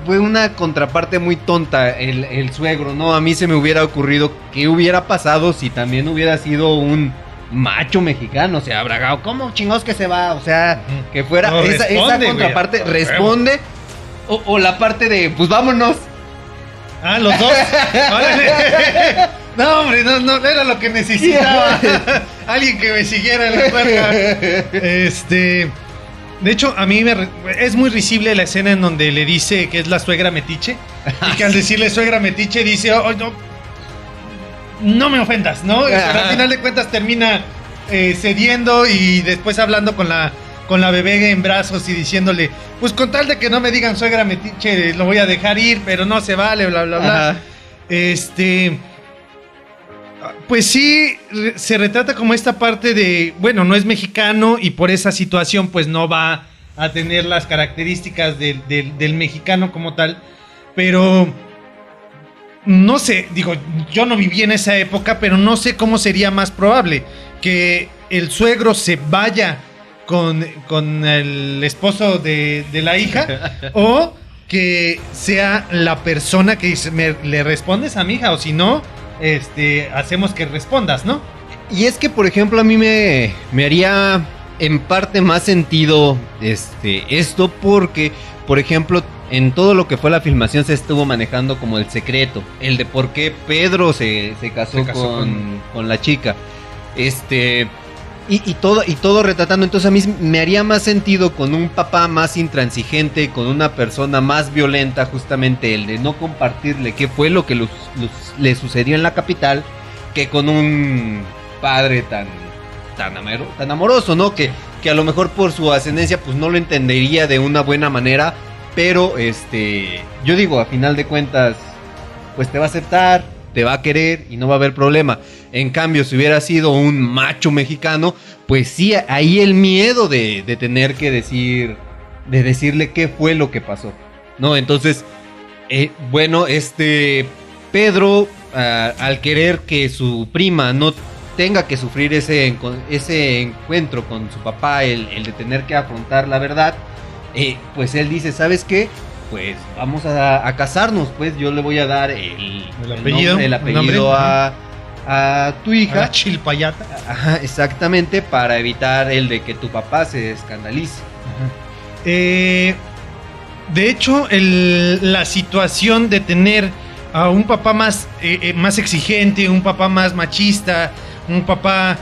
Speaker 10: fue una contraparte muy tonta el suegro, ¿no? A mí se me hubiera ocurrido qué hubiera pasado si también hubiera sido un macho mexicano, o sea, bragado, ¿cómo chingados que se va? O sea, que fuera
Speaker 9: no,
Speaker 10: esa contraparte, responde, o la parte de, pues vámonos.
Speaker 9: Los dos. No, hombre, no era lo que necesitaba. Alguien que me siguiera en la puerta. De hecho, a mí es muy risible la escena en donde le dice que es la suegra metiche. Y que al decirle suegra metiche dice, no me ofendas, ¿no? Pero al final de cuentas termina cediendo y después hablando con la bebé en brazos y diciéndole, pues con tal de que no me digan suegra metiche, lo voy a dejar ir, pero no se vale, bla, bla, bla. Pues sí, se retrata como esta parte de, bueno, no es mexicano y por esa situación pues no va a tener las características del mexicano como tal, pero no sé, digo, yo no viví en esa época, pero no sé cómo sería más probable que el suegro se vaya con el esposo de la hija o que sea la persona que dice, ¿le respondes a mi hija? O si no, hacemos que respondas, ¿no?
Speaker 10: Y es que, por ejemplo, a mí me haría en parte más sentido esto porque, por ejemplo, en todo lo que fue la filmación se estuvo manejando como el secreto, el de por qué Pedro se casó con la chica. Y todo retratando, entonces a mí me haría más sentido con un papá más intransigente, con una persona más violenta, justamente el de no compartirle qué fue lo que le sucedió en la capital, que con un padre tan amoroso, ¿no? Que a lo mejor por su ascendencia pues no lo entendería de una buena manera, pero yo digo, a final de cuentas pues te va a aceptar, te va a querer y no va a haber problema. En cambio, si hubiera sido un macho mexicano, pues sí, ahí el miedo de tener que decirle qué fue lo que pasó, ¿no? Entonces, bueno, Pedro, al querer que su prima no tenga que sufrir ese encuentro con su papá, el de tener que afrontar la verdad, pues él dice, ¿sabes qué? Pues vamos a casarnos, pues yo le voy a dar el apellido a tu hija.
Speaker 9: A la Chilpayata.
Speaker 10: Ajá, exactamente, para evitar el de que tu papá se escandalice.
Speaker 9: De hecho, la situación de tener a un papá más exigente, un papá más machista, un papá,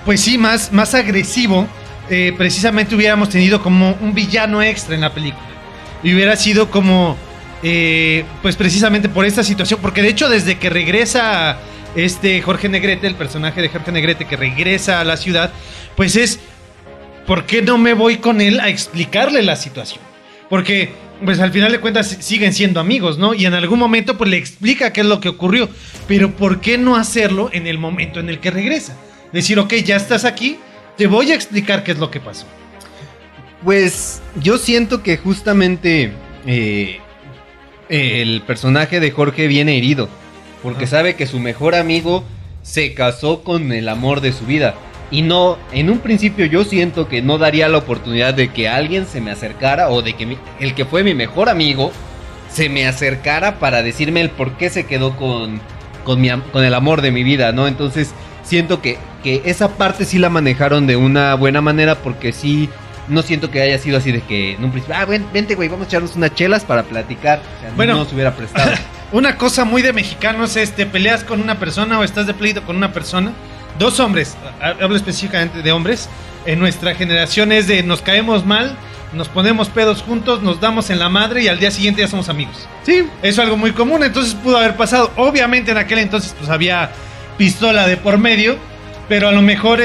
Speaker 9: pues sí, más agresivo, precisamente hubiéramos tenido como un villano extra en la película. Y hubiera sido como, pues precisamente por esta situación, porque de hecho desde que regresa Jorge Negrete, el personaje de Jorge Negrete que regresa a la ciudad, pues ¿por qué no me voy con él a explicarle la situación? Porque, pues al final de cuentas siguen siendo amigos, ¿no? Y en algún momento pues le explica qué es lo que ocurrió. Pero ¿por qué no hacerlo en el momento en el que regresa? Decir, ok, ya estás aquí, te voy a explicar qué es lo que pasó.
Speaker 10: Pues yo siento que justamente el personaje de Jorge viene herido, porque sabe que su mejor amigo se casó con el amor de su vida. Y no, en un principio yo siento que no daría la oportunidad de que alguien se me acercara, o de que el que fue mi mejor amigo se me acercara para decirme el por qué se quedó con el amor de mi vida, ¿no? Entonces siento que esa parte sí la manejaron de una buena manera, porque sí, no siento que haya sido así de que en un principio, vente güey, vamos a echarnos unas chelas para platicar. O sea,
Speaker 9: bueno,
Speaker 10: no se hubiera prestado.
Speaker 9: Una cosa muy de mexicanos es, te peleas con una persona o estás de pleito con una persona. Dos hombres, hablo específicamente de hombres, en nuestra generación es de nos caemos mal, nos ponemos pedos juntos, nos damos en la madre y al día siguiente ya somos amigos. Sí, eso es algo muy común, entonces pudo haber pasado. Obviamente en aquel entonces pues había pistola de por medio, pero a lo mejor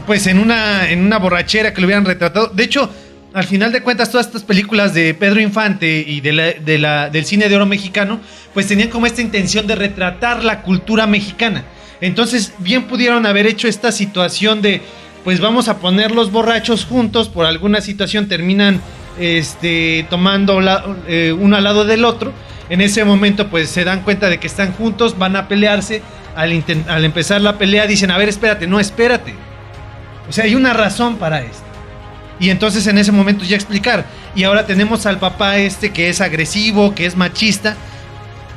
Speaker 9: pues en una borrachera que lo hubieran retratado. De hecho, al final de cuentas, todas estas películas de Pedro Infante y del cine de oro mexicano, pues tenían como esta intención de retratar la cultura mexicana. Entonces, bien pudieron haber hecho esta situación de, pues vamos a poner los borrachos juntos, por alguna situación terminan tomando uno al lado del otro. En ese momento, pues se dan cuenta de que están juntos, van a pelearse. Al empezar la pelea, dicen, a ver, espérate. O sea, hay una razón para esto. Y entonces en ese momento ya explicar. Y ahora tenemos al papá que es agresivo, que es machista.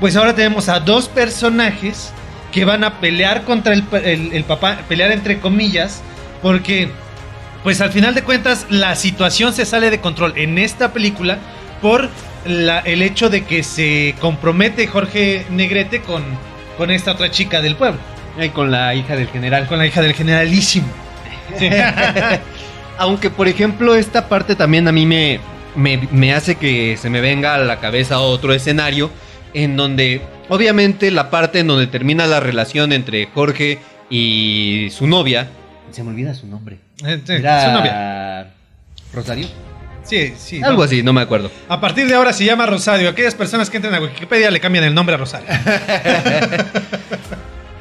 Speaker 9: Pues ahora tenemos a dos personajes que van a pelear contra el papá, pelear entre comillas, porque pues al final de cuentas la situación se sale de control en esta película por el hecho de que se compromete Jorge Negrete con esta otra chica del pueblo.
Speaker 10: Y con la hija del general.
Speaker 9: Con la hija del generalísimo. Sí.
Speaker 10: Aunque, por ejemplo, esta parte también a mí me hace que se me venga a la cabeza otro escenario en donde, obviamente, la parte en donde termina la relación entre Jorge y su novia. Se me olvida su nombre. Era
Speaker 9: su novia.
Speaker 10: ¿Rosario?
Speaker 9: Sí.
Speaker 10: Algo así, no me acuerdo.
Speaker 9: A partir de ahora se llama Rosario. Aquellas personas que entren a Wikipedia le cambian el nombre a Rosario.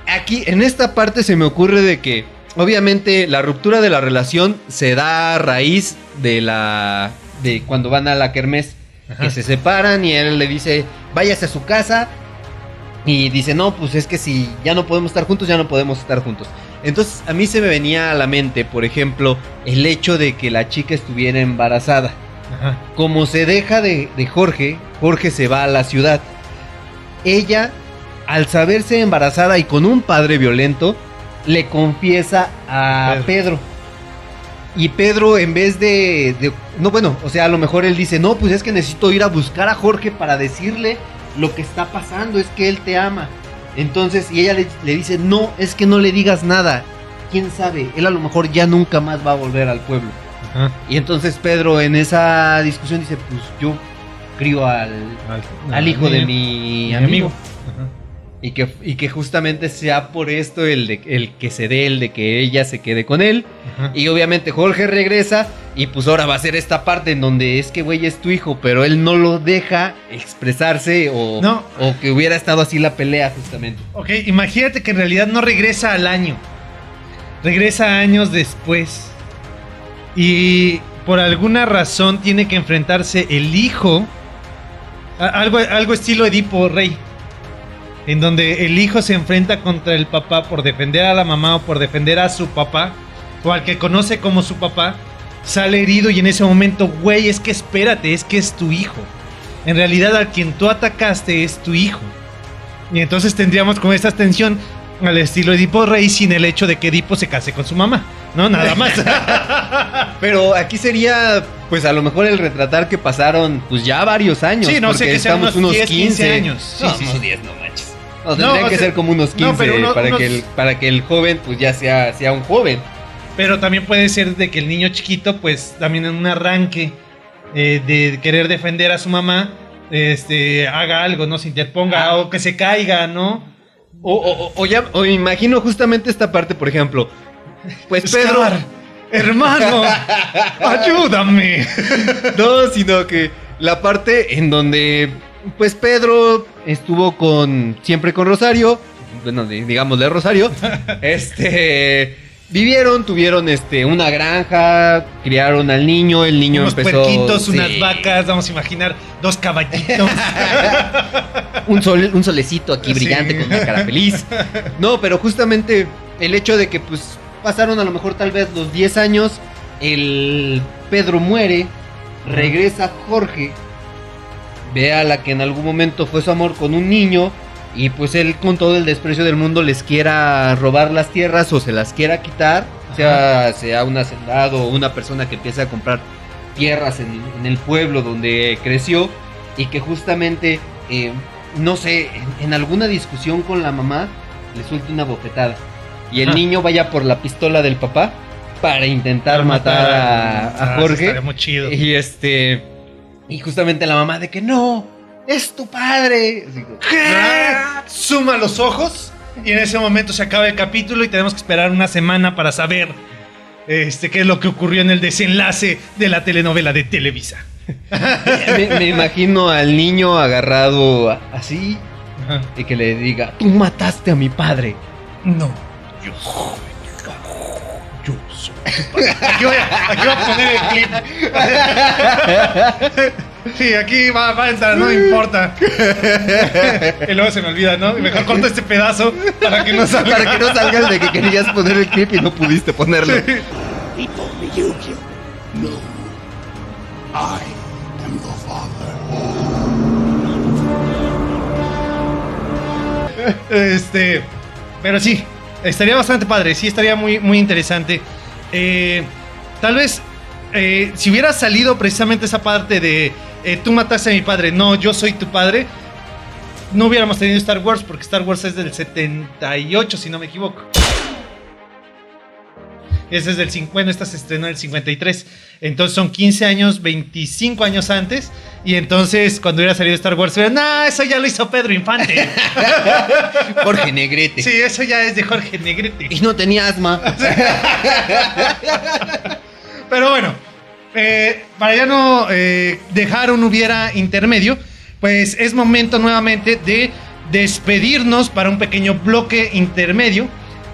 Speaker 10: Aquí, en esta parte se me ocurre de que, obviamente, la ruptura de la relación se da a raíz de cuando van a la kermés. Ajá. Que se separan y él le dice, váyase a su casa. Y dice, no, pues es que si ya no podemos estar juntos, ya no podemos estar juntos. Entonces a mí se me venía a la mente, por ejemplo, el hecho de que la chica estuviera embarazada. Ajá. Como se deja de Jorge se va a la ciudad. Ella, al saberse embarazada y con un padre violento, le confiesa a Pedro. Y Pedro, en vez no, bueno, o sea, a lo mejor él dice, no, pues es que necesito ir a buscar a Jorge para decirle lo que está pasando, es que él te ama. Entonces, y ella le dice, no, es que no le digas nada. ¿Quién sabe? Él a lo mejor ya nunca más va a volver al pueblo. Ajá. Y entonces Pedro en esa discusión dice, pues yo crío al hijo de mi amigo. Ajá. Y que justamente sea por esto el que se dé el de que ella se quede con él. Ajá. Y obviamente Jorge regresa y pues ahora va a ser esta parte en donde es que güey es tu hijo, pero él no lo deja expresarse o que hubiera estado así la pelea justamente.
Speaker 9: Ok, imagínate que en realidad no regresa al año. Regresa años después. Y por alguna razón tiene que enfrentarse el hijo. Algo estilo Edipo Rey. En donde el hijo se enfrenta contra el papá por defender a la mamá o por defender a su papá, o al que conoce como su papá, sale herido y en ese momento, güey, es que espérate, es que es tu hijo. En realidad al quien tú atacaste es tu hijo. Y entonces tendríamos como esta tensión al estilo Edipo Rey sin el hecho de que Edipo se case con su mamá, ¿no? Nada más.
Speaker 10: Pero aquí sería, pues a lo mejor el retratar que pasaron pues ya varios años.
Speaker 9: Sí, no sé que sean unos 10, 15 años.
Speaker 10: Sí, no, unos 10, no manches. No, tendrían que ser como unos 15 para que el joven pues ya sea un joven.
Speaker 9: Pero también puede ser de que el niño chiquito pues también en un arranque de querer defender a su mamá haga algo, ¿no? Se interponga o que se caiga, ¿no? O
Speaker 10: imagino justamente esta parte, por ejemplo. Pues
Speaker 9: Hermano, ayúdame.
Speaker 10: No, sino que la parte en donde, pues Pedro estuvo siempre con Rosario, bueno, digámosle Rosario, tuvieron una granja, criaron al niño, el niño
Speaker 9: Unos
Speaker 10: empezó...
Speaker 9: puerquitos,
Speaker 10: sí,
Speaker 9: unas vacas, vamos a imaginar, 2 caballitos.
Speaker 10: un solecito aquí brillante,
Speaker 9: Sí.
Speaker 10: con una cara feliz. No, pero justamente el hecho de que pues pasaron a lo mejor tal vez los 10 años, el Pedro muere, regresa Jorge, ve a la que en algún momento fue su amor con un niño, y pues él con todo el desprecio del mundo les quiera robar las tierras o se las quiera quitar, sea un hacendado o una persona que empiece a comprar tierras en el pueblo donde creció, y que justamente, no sé, en alguna discusión con la mamá le suelte una bofetada y el niño vaya por la pistola del papá para intentar matar a Jorge.
Speaker 9: Estaría muy chido.
Speaker 10: Y justamente la mamá de que no, es tu padre. Así como,
Speaker 9: ¿Qué? Suma los ojos y en ese momento se acaba el capítulo y tenemos que esperar una semana para saber qué es lo que ocurrió en el desenlace de la telenovela de Televisa.
Speaker 10: me imagino al niño agarrado así,
Speaker 9: Ajá.
Speaker 10: y que le diga, tú mataste a mi padre.
Speaker 9: No, yo soy Aquí voy a poner el clip. Sí, aquí va a entrar, no importa. Y luego se me olvida, ¿no? Y mejor corto este pedazo para que no salga.
Speaker 10: Para que no salga el de que querías poner el clip y no pudiste ponerlo.
Speaker 9: Sí.
Speaker 11: He told me you killed him. No. I am your father.
Speaker 9: Pero sí, estaría bastante padre, sí, estaría muy, muy interesante. Tal vez, si hubiera salido precisamente esa parte de tú mataste a mi padre, no, yo soy tu padre, no hubiéramos tenido Star Wars, porque Star Wars es del 78, si no me equivoco. Ese es del 50, esta se estrenó en el 53. Entonces son 15 años, 25 años antes. Y entonces, cuando hubiera salido Star Wars, nah, eso ya lo hizo Pedro Infante.
Speaker 10: Jorge Negrete.
Speaker 9: Sí, eso ya es de Jorge Negrete.
Speaker 10: Y no tenía asma.
Speaker 9: Pero bueno, para ya no dejar un hubiera intermedio, pues es momento nuevamente de despedirnos para un pequeño bloque intermedio,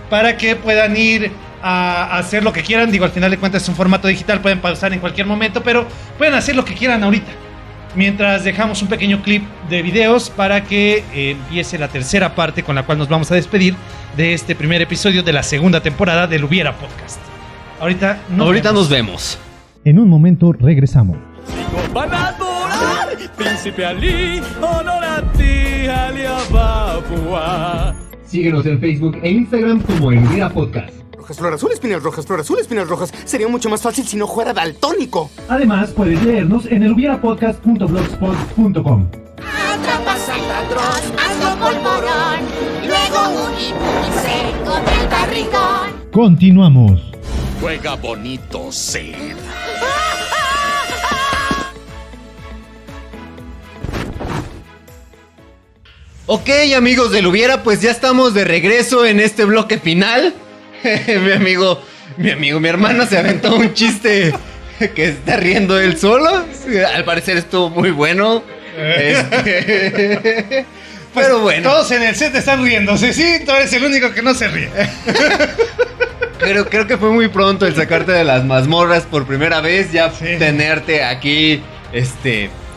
Speaker 9: para que puedan ir a hacer lo que quieran. Digo, al final de cuentas es un formato digital, pueden pausar en cualquier momento, pero pueden hacer lo que quieran ahorita, mientras dejamos un pequeño clip de videos para que empiece la tercera parte con la cual nos vamos a despedir de este primer episodio de la segunda temporada del Hubiera Podcast. Ahorita
Speaker 10: nos vemos.
Speaker 2: En un momento regresamos.
Speaker 5: Van a adorar, Príncipe Ali, honor a ti, Ali Ababua.
Speaker 2: Síguenos en Facebook e Instagram como El Hubiera Podcast.
Speaker 1: Rojas, flor azul, espinas rojas, flor azul, espinas rojas. Sería mucho más fácil si no fuera daltónico.
Speaker 2: Además, puedes leernos en elhubierapodcast.blogspot.com.
Speaker 12: Atrapas al ladrón, hazlo polvorón, luego un y se come el barrigón.
Speaker 2: Continuamos.
Speaker 5: Juega bonito, Sid.
Speaker 10: Ok, amigos del Hubiera, pues ya estamos de regreso en este bloque final. mi hermano se aventó un chiste que está riendo él solo. Al parecer estuvo muy bueno.
Speaker 9: Pues
Speaker 10: pero bueno.
Speaker 9: Todos en el set están riéndose, sí, tú eres el único que no se ríe.
Speaker 10: Pero creo que fue muy pronto el sacarte de las mazmorras por primera vez, ya
Speaker 9: Sí.
Speaker 10: tenerte aquí,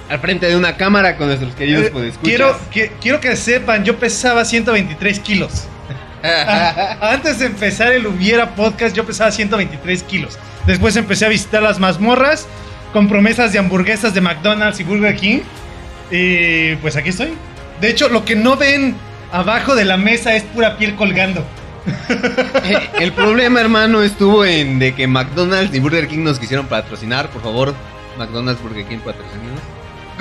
Speaker 10: al frente de una cámara con nuestros queridos podescuchas.
Speaker 9: Quiero que sepan, yo pesaba 123 kilos. Antes de empezar el Hubiera Podcast, yo pesaba 123 kilos. Después empecé a visitar las mazmorras con promesas de hamburguesas de McDonald's y Burger King. Y pues aquí estoy. De hecho, lo que no ven abajo de la mesa es pura piel colgando.
Speaker 10: El problema, hermano, estuvo en de que McDonald's y Burger King nos quisieron patrocinar. Por favor, McDonald's, Burger King, patrocínanos.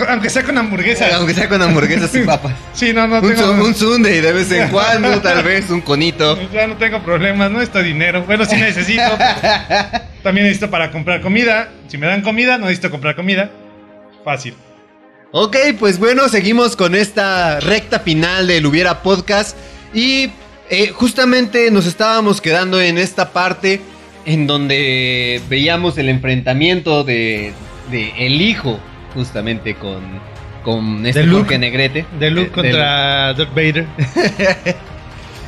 Speaker 9: Aunque sea con hamburguesas.
Speaker 10: Aunque sea con hamburguesas y papas.
Speaker 9: Sí, no
Speaker 10: Un
Speaker 9: tengo...
Speaker 10: sundae de vez en cuando, tal vez un conito.
Speaker 9: Ya no tengo problemas, no necesito dinero. Bueno, sí necesito. También necesito para comprar comida. Si me dan comida, no necesito comprar comida. Fácil.
Speaker 10: Ok, pues bueno, seguimos con esta recta final del Hubiera Podcast. Y justamente nos estábamos quedando en esta parte en donde veíamos el enfrentamiento de el hijo, justamente con este Jorge Negrete.
Speaker 9: De Luke contra Darth Vader.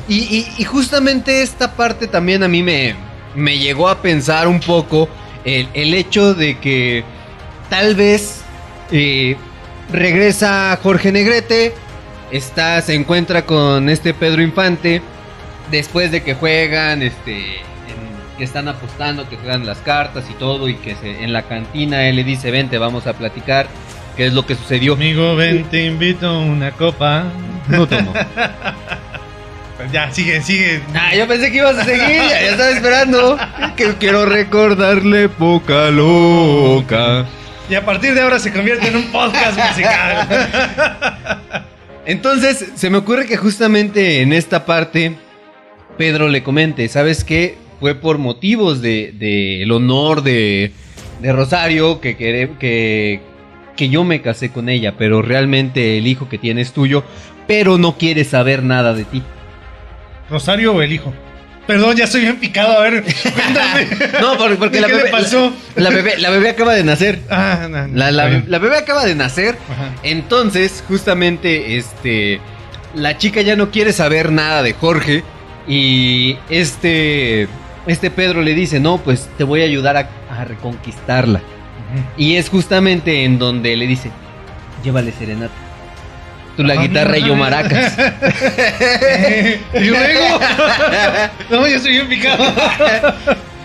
Speaker 10: y justamente esta parte también a mí me llegó a pensar un poco el hecho de que tal vez regresa Jorge Negrete, se encuentra con Pedro Infante, después de que juegan, que están apostando, que juegan las cartas y todo, y que en la cantina él le dice, vente, vamos a platicar, qué es lo que sucedió.
Speaker 9: Amigo, ven, te invito a una copa.
Speaker 10: No tomo.
Speaker 9: Pues ya, sigue.
Speaker 10: Yo pensé que ibas a seguir, ya estaba esperando. Que quiero recordarle Poca Loca.
Speaker 9: Y a partir de ahora se convierte en un podcast musical.
Speaker 10: Entonces, se me ocurre que justamente en esta parte Pedro le comente, ¿sabes qué? Fue por motivos de el honor de Rosario que yo me casé con ella, pero realmente el hijo que tiene es tuyo, pero no quiere saber nada de ti.
Speaker 9: ¿Rosario o el hijo? Perdón, ya estoy bien picado, a ver, cuéntame.
Speaker 10: No, porque
Speaker 9: ¿Qué le pasó?
Speaker 10: La bebé acaba de nacer.
Speaker 9: No,
Speaker 10: la bebé acaba de nacer.
Speaker 9: Ajá.
Speaker 10: Entonces, justamente, la chica ya no quiere saber nada de Jorge. Y Pedro le dice, no, pues te voy a ayudar a reconquistarla. Y es justamente en donde le dice, llévale serenata. Tú la guitarra y yo maracas.
Speaker 9: Y luego. No, yo estoy bien picado.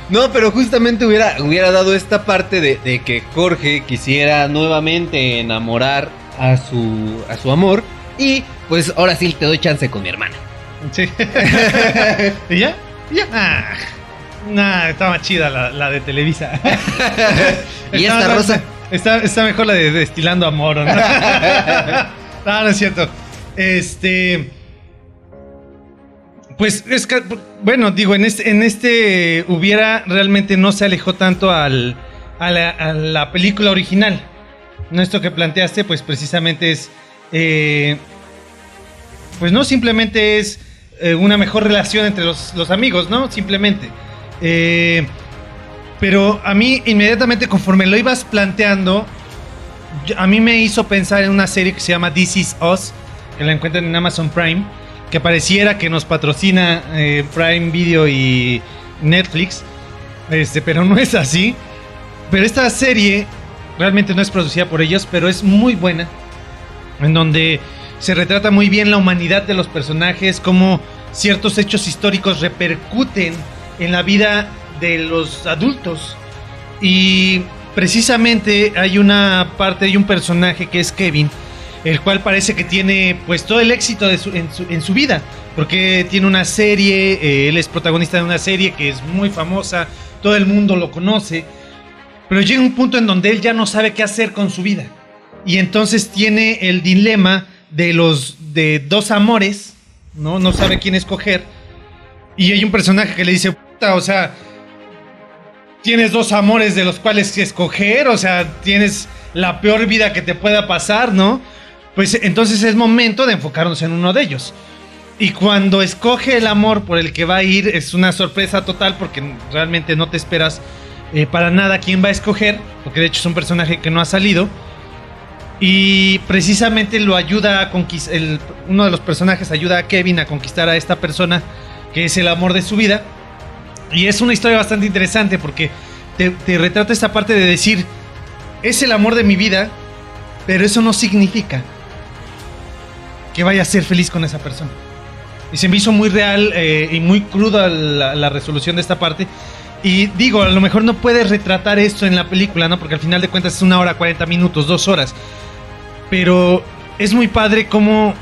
Speaker 10: No, pero justamente hubiera dado esta parte de que Jorge quisiera nuevamente enamorar a su amor. Y pues ahora sí te doy chance con mi hermana.
Speaker 9: Sí. ¿Y ya? Estaba chida la de Televisa.
Speaker 10: ¿Y esta rosa?
Speaker 9: Está mejor la de Destilando Amor, ¿no? No es cierto. Pues es que, bueno, digo, en Hubiera realmente no se alejó tanto a la película original. No, esto que planteaste, pues precisamente es, pues no simplemente es una mejor relación entre los amigos, ¿no? Simplemente. Pero a mí, inmediatamente, conforme lo ibas planteando, a mí me hizo pensar en una serie que se llama This Is Us, que la encuentran en Amazon Prime, que pareciera que nos patrocina Prime Video y Netflix, pero no es así. Pero esta serie realmente no es producida por ellos, pero es muy buena, en donde se retrata muy bien la humanidad de los personajes, cómo ciertos hechos históricos repercuten en la vida de los adultos. Y precisamente hay un personaje que es Kevin, el cual parece que tiene pues todo el éxito en su vida, porque tiene una serie, él es protagonista de una serie que es muy famosa, todo el mundo lo conoce, pero llega un punto en donde él ya no sabe qué hacer con su vida, y entonces tiene el dilema de dos amores, no sabe quién escoger, y hay un personaje que le dice, o sea, tienes dos amores de los cuales escoger, o sea, tienes la peor vida que te pueda pasar, ¿no? Pues entonces es momento de enfocarnos en uno de ellos. Y cuando escoge el amor por el que va a ir, es una sorpresa total, porque realmente no te esperas para nada quién va a escoger, porque de hecho es un personaje que no ha salido. Y precisamente lo ayuda a conquistar, uno de los personajes ayuda a Kevin a conquistar a esta persona que es el amor de su vida. Y es una historia bastante interesante porque te retrata esta parte de decir, es el amor de mi vida, pero eso no significa que vaya a ser feliz con esa persona. Y se me hizo muy real y muy cruda la resolución de esta parte. Y digo, a lo mejor no puedes retratar esto en la película, ¿no? Porque al final de cuentas es 1 hora, 40 minutos, 2 horas. Pero es muy padre como,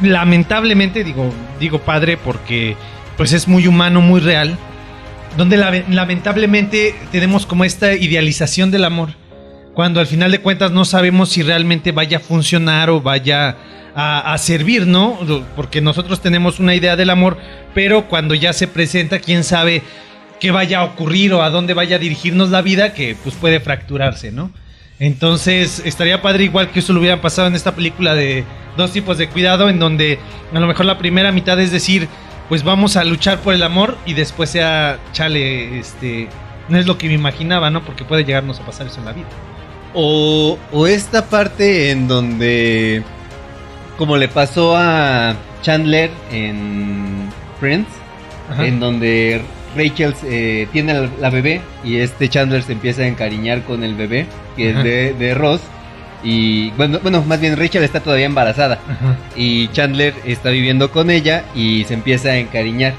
Speaker 9: lamentablemente, digo padre porque pues es muy humano, muy real, donde lamentablemente tenemos como esta idealización del amor, cuando al final de cuentas no sabemos si realmente vaya a funcionar o vaya a servir, ¿no? Porque nosotros tenemos una idea del amor, pero cuando ya se presenta, quién sabe qué vaya a ocurrir o a dónde vaya a dirigirnos la vida, que pues puede fracturarse, ¿no? Entonces estaría padre igual que eso lo hubieran pasado en esta película de 2 tipos de cuidado, en donde a lo mejor la primera mitad es decir, pues vamos a luchar por el amor y después sea, chale, no es lo que me imaginaba, ¿no? Porque puede llegarnos a pasar eso en la vida.
Speaker 10: O esta parte en donde, como le pasó a Chandler en Friends,
Speaker 9: Ajá.
Speaker 10: en donde Rachel tiene la bebé y Chandler se empieza a encariñar con el bebé, que
Speaker 9: Ajá.
Speaker 10: es de Ross. Y bueno, más bien Rachel está todavía embarazada.
Speaker 9: Ajá.
Speaker 10: Y Chandler está viviendo con ella y se empieza a encariñar.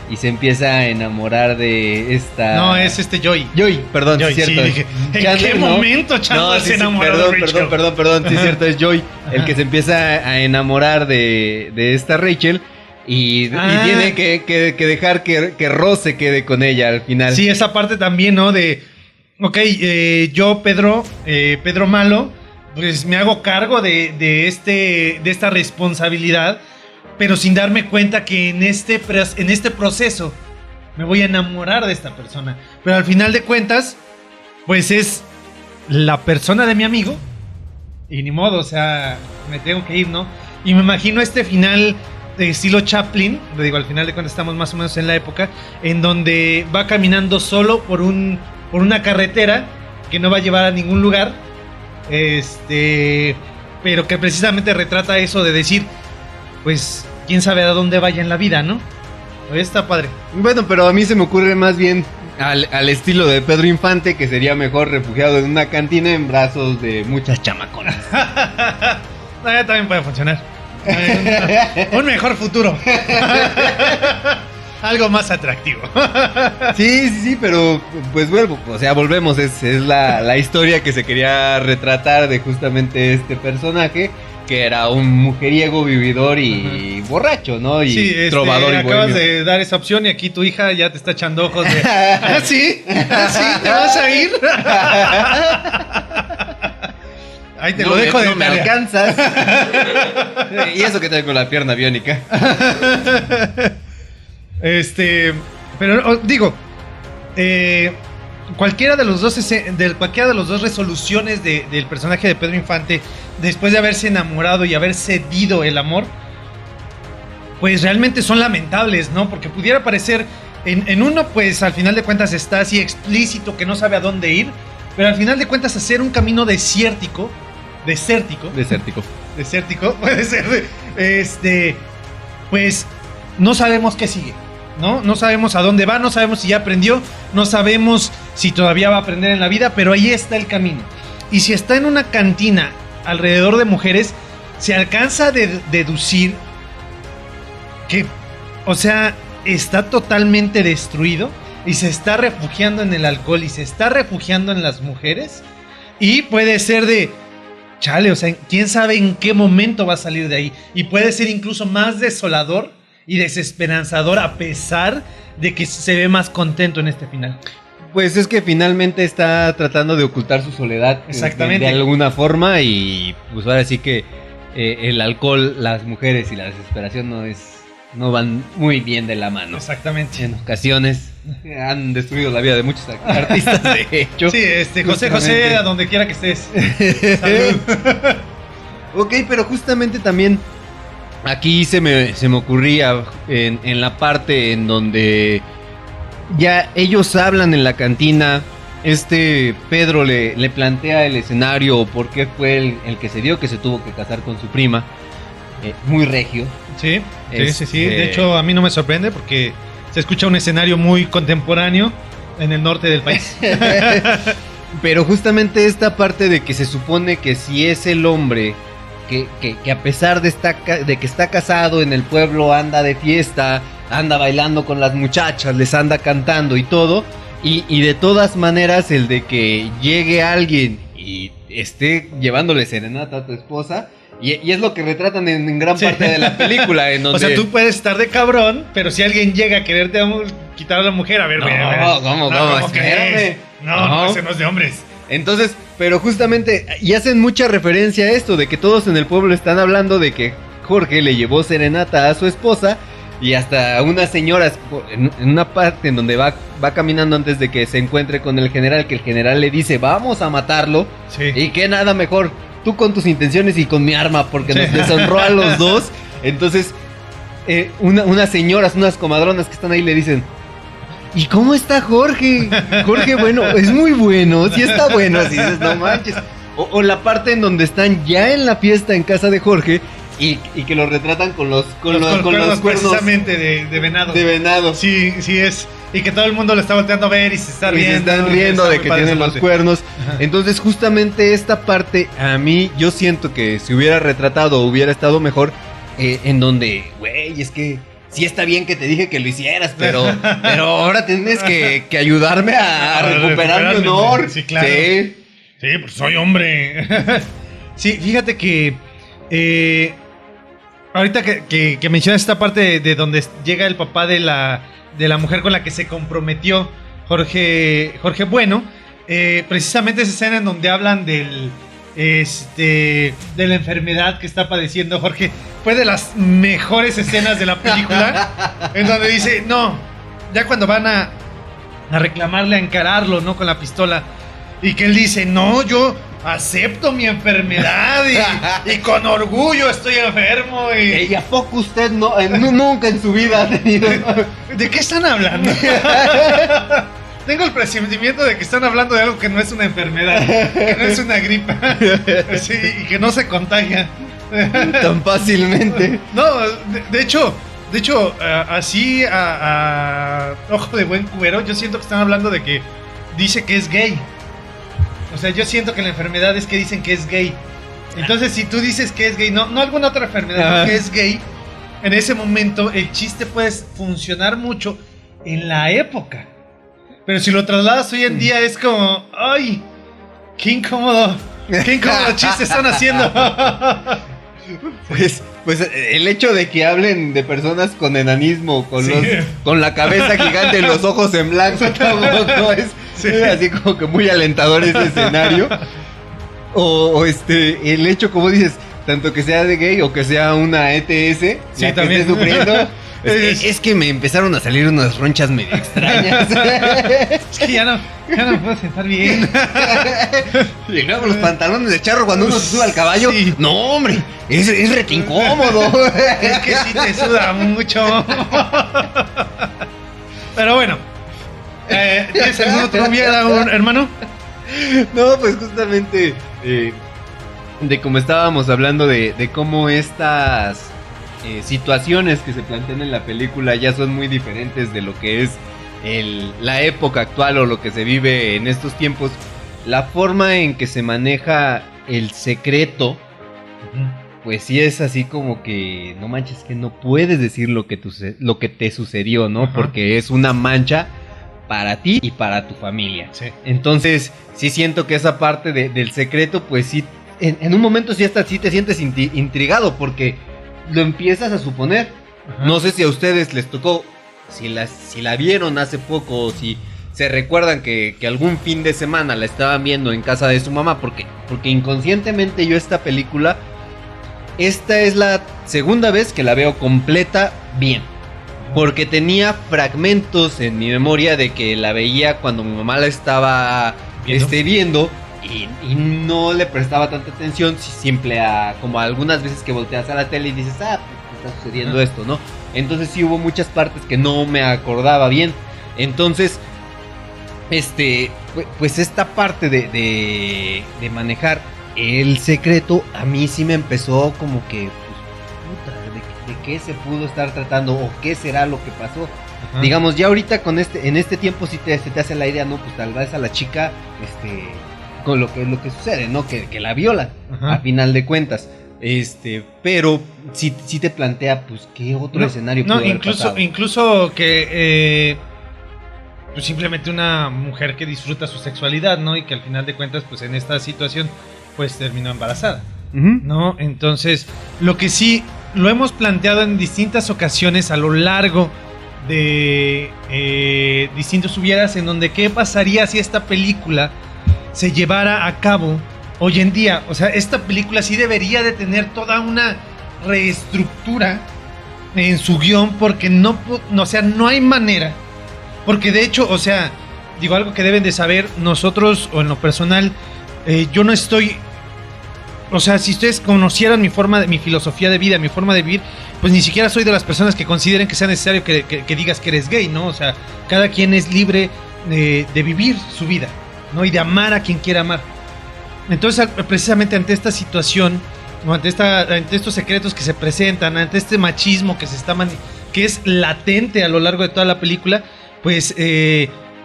Speaker 10: Y se empieza a enamorar de esta...
Speaker 9: No, es Joey.
Speaker 10: Joey, perdón,
Speaker 9: Joey,
Speaker 10: sí, es cierto.
Speaker 9: sí, dije, ¿en
Speaker 10: Chandler,
Speaker 9: qué
Speaker 10: ¿no?
Speaker 9: momento Chandler se enamoró
Speaker 10: perdón,
Speaker 9: de Rachel?
Speaker 10: Perdón, sí es
Speaker 9: Ajá.
Speaker 10: cierto, es Joey el
Speaker 9: Ajá.
Speaker 10: que se empieza a enamorar de esta Rachel y tiene que dejar que Ross se quede con ella al final.
Speaker 9: Sí, esa parte también, ¿no? De, ok, yo, Pedro Malo, pues me hago cargo de esta responsabilidad, pero sin darme cuenta que en este proceso me voy a enamorar de esta persona. Pero al final de cuentas, pues es la persona de mi amigo. Y ni modo, o sea, me tengo que ir, ¿no? Y me imagino este final de estilo Chaplin, le digo, al final de cuentas estamos más o menos en la época, en donde va caminando solo por una carretera que no va a llevar a ningún lugar. Pero que precisamente retrata eso de decir, pues, quién sabe a dónde vaya en la vida, ¿no? Está padre.
Speaker 10: Bueno, pero a mí se me ocurre más bien al estilo de Pedro Infante, que sería mejor refugiado en una cantina en brazos de muchas chamaconas.
Speaker 9: No, ya también puede funcionar. Un mejor futuro. Algo más atractivo.
Speaker 10: Sí, pero pues volvemos, es la historia que se quería retratar de justamente este personaje, que era un mujeriego, vividor y borracho, ¿no? Y
Speaker 9: sí,
Speaker 10: trovador y
Speaker 9: acabas
Speaker 10: bohemio.
Speaker 9: de dar esa opción y aquí tu hija ya te está echando ojos de... ¿Ah, sí? ¿Ah, sí? ¿Te vas a ir? Ahí te lo dejo de
Speaker 10: no me
Speaker 9: tarea.
Speaker 10: alcanzas. Y eso que traigo la pierna biónica.
Speaker 9: Pero digo, cualquiera de los dos resoluciones del personaje de Pedro Infante, después de haberse enamorado y haber cedido el amor, pues realmente son lamentables, ¿no? Porque pudiera parecer, en uno, pues al final de cuentas está así explícito que no sabe a dónde ir, pero al final de cuentas hacer un camino desértico, puede ser, pues no sabemos qué sigue, ¿no? No sabemos a dónde va, no sabemos si ya aprendió, no sabemos si todavía va a aprender en la vida, pero ahí está el camino. Y si está en una cantina alrededor de mujeres, se alcanza a deducir que, o sea, está totalmente destruido y se está refugiando en el alcohol y se está refugiando en las mujeres. Y puede ser de, chale, o sea, quién sabe en qué momento va a salir de ahí. Y puede ser incluso más desolador y desesperanzador, a pesar de que se ve más contento en este final.
Speaker 10: Pues es que finalmente está tratando de ocultar su soledad.
Speaker 9: Exactamente.
Speaker 10: De alguna forma, y pues ahora sí que el alcohol, las mujeres y la desesperación no van muy bien de la mano.
Speaker 9: Exactamente.
Speaker 10: En ocasiones han destruido la vida de muchos artistas, de hecho.
Speaker 9: Sí, José, a donde quiera que estés.
Speaker 10: Salud. Ok, pero justamente también aquí se me ocurría en la parte en donde ya ellos hablan en la cantina. Pedro le plantea el escenario, por qué fue el que se dio, que se tuvo que casar con su prima. Muy regio.
Speaker 9: Sí. De hecho, a mí no me sorprende porque se escucha un escenario muy contemporáneo en el norte del país.
Speaker 10: Pero justamente esta parte de que se supone que si es el hombre que a pesar de que está casado en el pueblo, anda de fiesta, anda bailando con las muchachas, les anda cantando y todo, y de todas maneras el de que llegue alguien y esté llevándole serenata a tu esposa, y es lo que retratan en gran parte de la película, en donde...
Speaker 9: O sea, tú puedes estar de cabrón, pero si alguien llega a quererte quitar a la mujer, a ver,
Speaker 10: ¿cómo? Espérame.
Speaker 9: No, ese no es de hombres.
Speaker 10: Entonces, pero justamente, y hacen mucha referencia a esto, de que todos en el pueblo están hablando de que Jorge le llevó serenata a su esposa, y hasta unas señoras, en una parte en donde va caminando antes de que se encuentre con el general, que el general le dice, vamos a matarlo,
Speaker 9: sí.
Speaker 10: Y que nada mejor, tú con tus intenciones y con mi arma, porque nos deshonró a los dos. Entonces, unas señoras, unas comadronas que están ahí le dicen: ¿y cómo está Jorge? Jorge, bueno, es muy bueno, sí está bueno, así dices, no manches. O la parte en donde están ya en la fiesta en casa de Jorge y que lo retratan con los cuernos
Speaker 9: precisamente de venado.
Speaker 10: De venado.
Speaker 9: Sí, sí es. Y que todo el mundo lo está volteando a ver y se está riendo.
Speaker 10: Se están riendo de que tienen los cuernos.
Speaker 9: Ajá.
Speaker 10: Entonces, justamente esta parte, a mí, yo siento que si hubiera retratado, hubiera estado mejor, en donde, güey, es que sí está bien que te dije que lo hicieras, pero ahora tienes que ayudarme a recuperar mi honor.
Speaker 9: Sí, claro.
Speaker 10: Sí.
Speaker 9: Sí, pues soy hombre. Sí, fíjate que ahorita que mencionas esta parte de donde llega el papá de la mujer con la que se comprometió Jorge Bueno, precisamente esa escena en donde hablan de la enfermedad que está padeciendo Jorge, fue de las mejores escenas de la película, en donde dice, no, ya cuando van a reclamarle, a encararlo, ¿no? Con la pistola, y que él dice, no, yo acepto mi enfermedad y con orgullo estoy enfermo.
Speaker 10: ¿Y a poco usted nunca en su vida ha tenido?
Speaker 9: ¿De qué están hablando? Tengo el presentimiento de que están hablando de algo que no es una enfermedad, que no es una gripa, sí, y que no se contagia
Speaker 10: tan fácilmente.
Speaker 9: No, de hecho, así a ojo de buen cubero, yo siento que están hablando de que dice que es gay. O sea, yo siento que la enfermedad es que dicen que es gay. Entonces, si tú dices que es gay, no alguna otra enfermedad, que es gay, en ese momento el chiste puede funcionar mucho en la época. Pero si lo trasladas hoy en día es como, ¡ay! ¡Qué incómodo! ¡Qué incómodo chiste están haciendo!
Speaker 10: Pues el hecho de que hablen de personas con enanismo, con la cabeza gigante y los ojos en blanco, tampoco es así como que muy alentador ese escenario. O el hecho, como dices, tanto que sea de gay o que sea una ETS,
Speaker 9: sí,
Speaker 10: la que
Speaker 9: también
Speaker 10: esté sufriendo. Es que me empezaron a salir unas ronchas medio extrañas.
Speaker 9: Es que ya no puedo sentar bien.
Speaker 10: Y luego los pantalones de charro cuando uno se sube al caballo. Sí. No, hombre, es rete incómodo.
Speaker 9: Es que sí te suda mucho. Pero bueno, ¿tienes algún otro hermano?
Speaker 10: No, pues justamente de como estábamos hablando de cómo estas situaciones que se plantean en la película ya son muy diferentes de lo que es la época actual o lo que se vive en estos tiempos. La forma en que se maneja el secreto, pues sí es así como que no manches, que no puedes decir lo que te sucedió, ¿no? Porque es una mancha para ti y para tu familia.
Speaker 9: Sí.
Speaker 10: Entonces sí siento que esa parte del secreto, pues sí, en un momento sí hasta sí te sientes intrigado porque lo empiezas a suponer. Ajá. No sé si a ustedes les tocó, si la vieron hace poco o si se recuerdan que algún fin de semana la estaban viendo en casa de su mamá, porque inconscientemente yo esta película, esta es la segunda vez que la veo completa bien, porque tenía fragmentos en mi memoria de que la veía cuando mi mamá la estaba viendo. Y no le prestaba tanta atención, simple como algunas veces que volteas a la tele y dices, pues está sucediendo esto, ¿no? Entonces sí hubo muchas partes que no me acordaba bien. Entonces, pues esta parte de manejar el secreto, a mí sí me empezó como que, pues, ¿de qué se pudo estar tratando? ¿O qué será lo que pasó? Ajá. Digamos, ya ahorita en este tiempo sí se te hace la idea, ¿no? Pues tal vez a la chica, con lo que sucede, ¿no? Que la violan, ajá, a final de cuentas. Pero sí te plantea, pues, ¿qué otro escenario puede haber pasado?
Speaker 9: Incluso que pues simplemente una mujer que disfruta su sexualidad, ¿no? Y que al final de cuentas, pues en esta situación, pues terminó embarazada, ¿no? Entonces, lo que sí lo hemos planteado en distintas ocasiones a lo largo de distintos hubieras, en donde qué pasaría si esta película se llevara a cabo hoy en día. O sea, esta película sí debería de tener toda una reestructura en su guión, porque no hay manera. Porque de hecho, o sea, digo algo que deben de saber nosotros, o en lo personal, yo no estoy... O sea, si ustedes conocieran mi filosofía de vida, mi forma de vivir, pues ni siquiera soy de las personas que consideren que sea necesario que digas que eres gay, ¿no? O sea, cada quien es libre de vivir su vida, ¿no? Y de amar a quien quiera amar. Entonces, precisamente ante esta situación, o ante estos secretos que se presentan, ante este machismo que que es latente a lo largo de toda la película, pues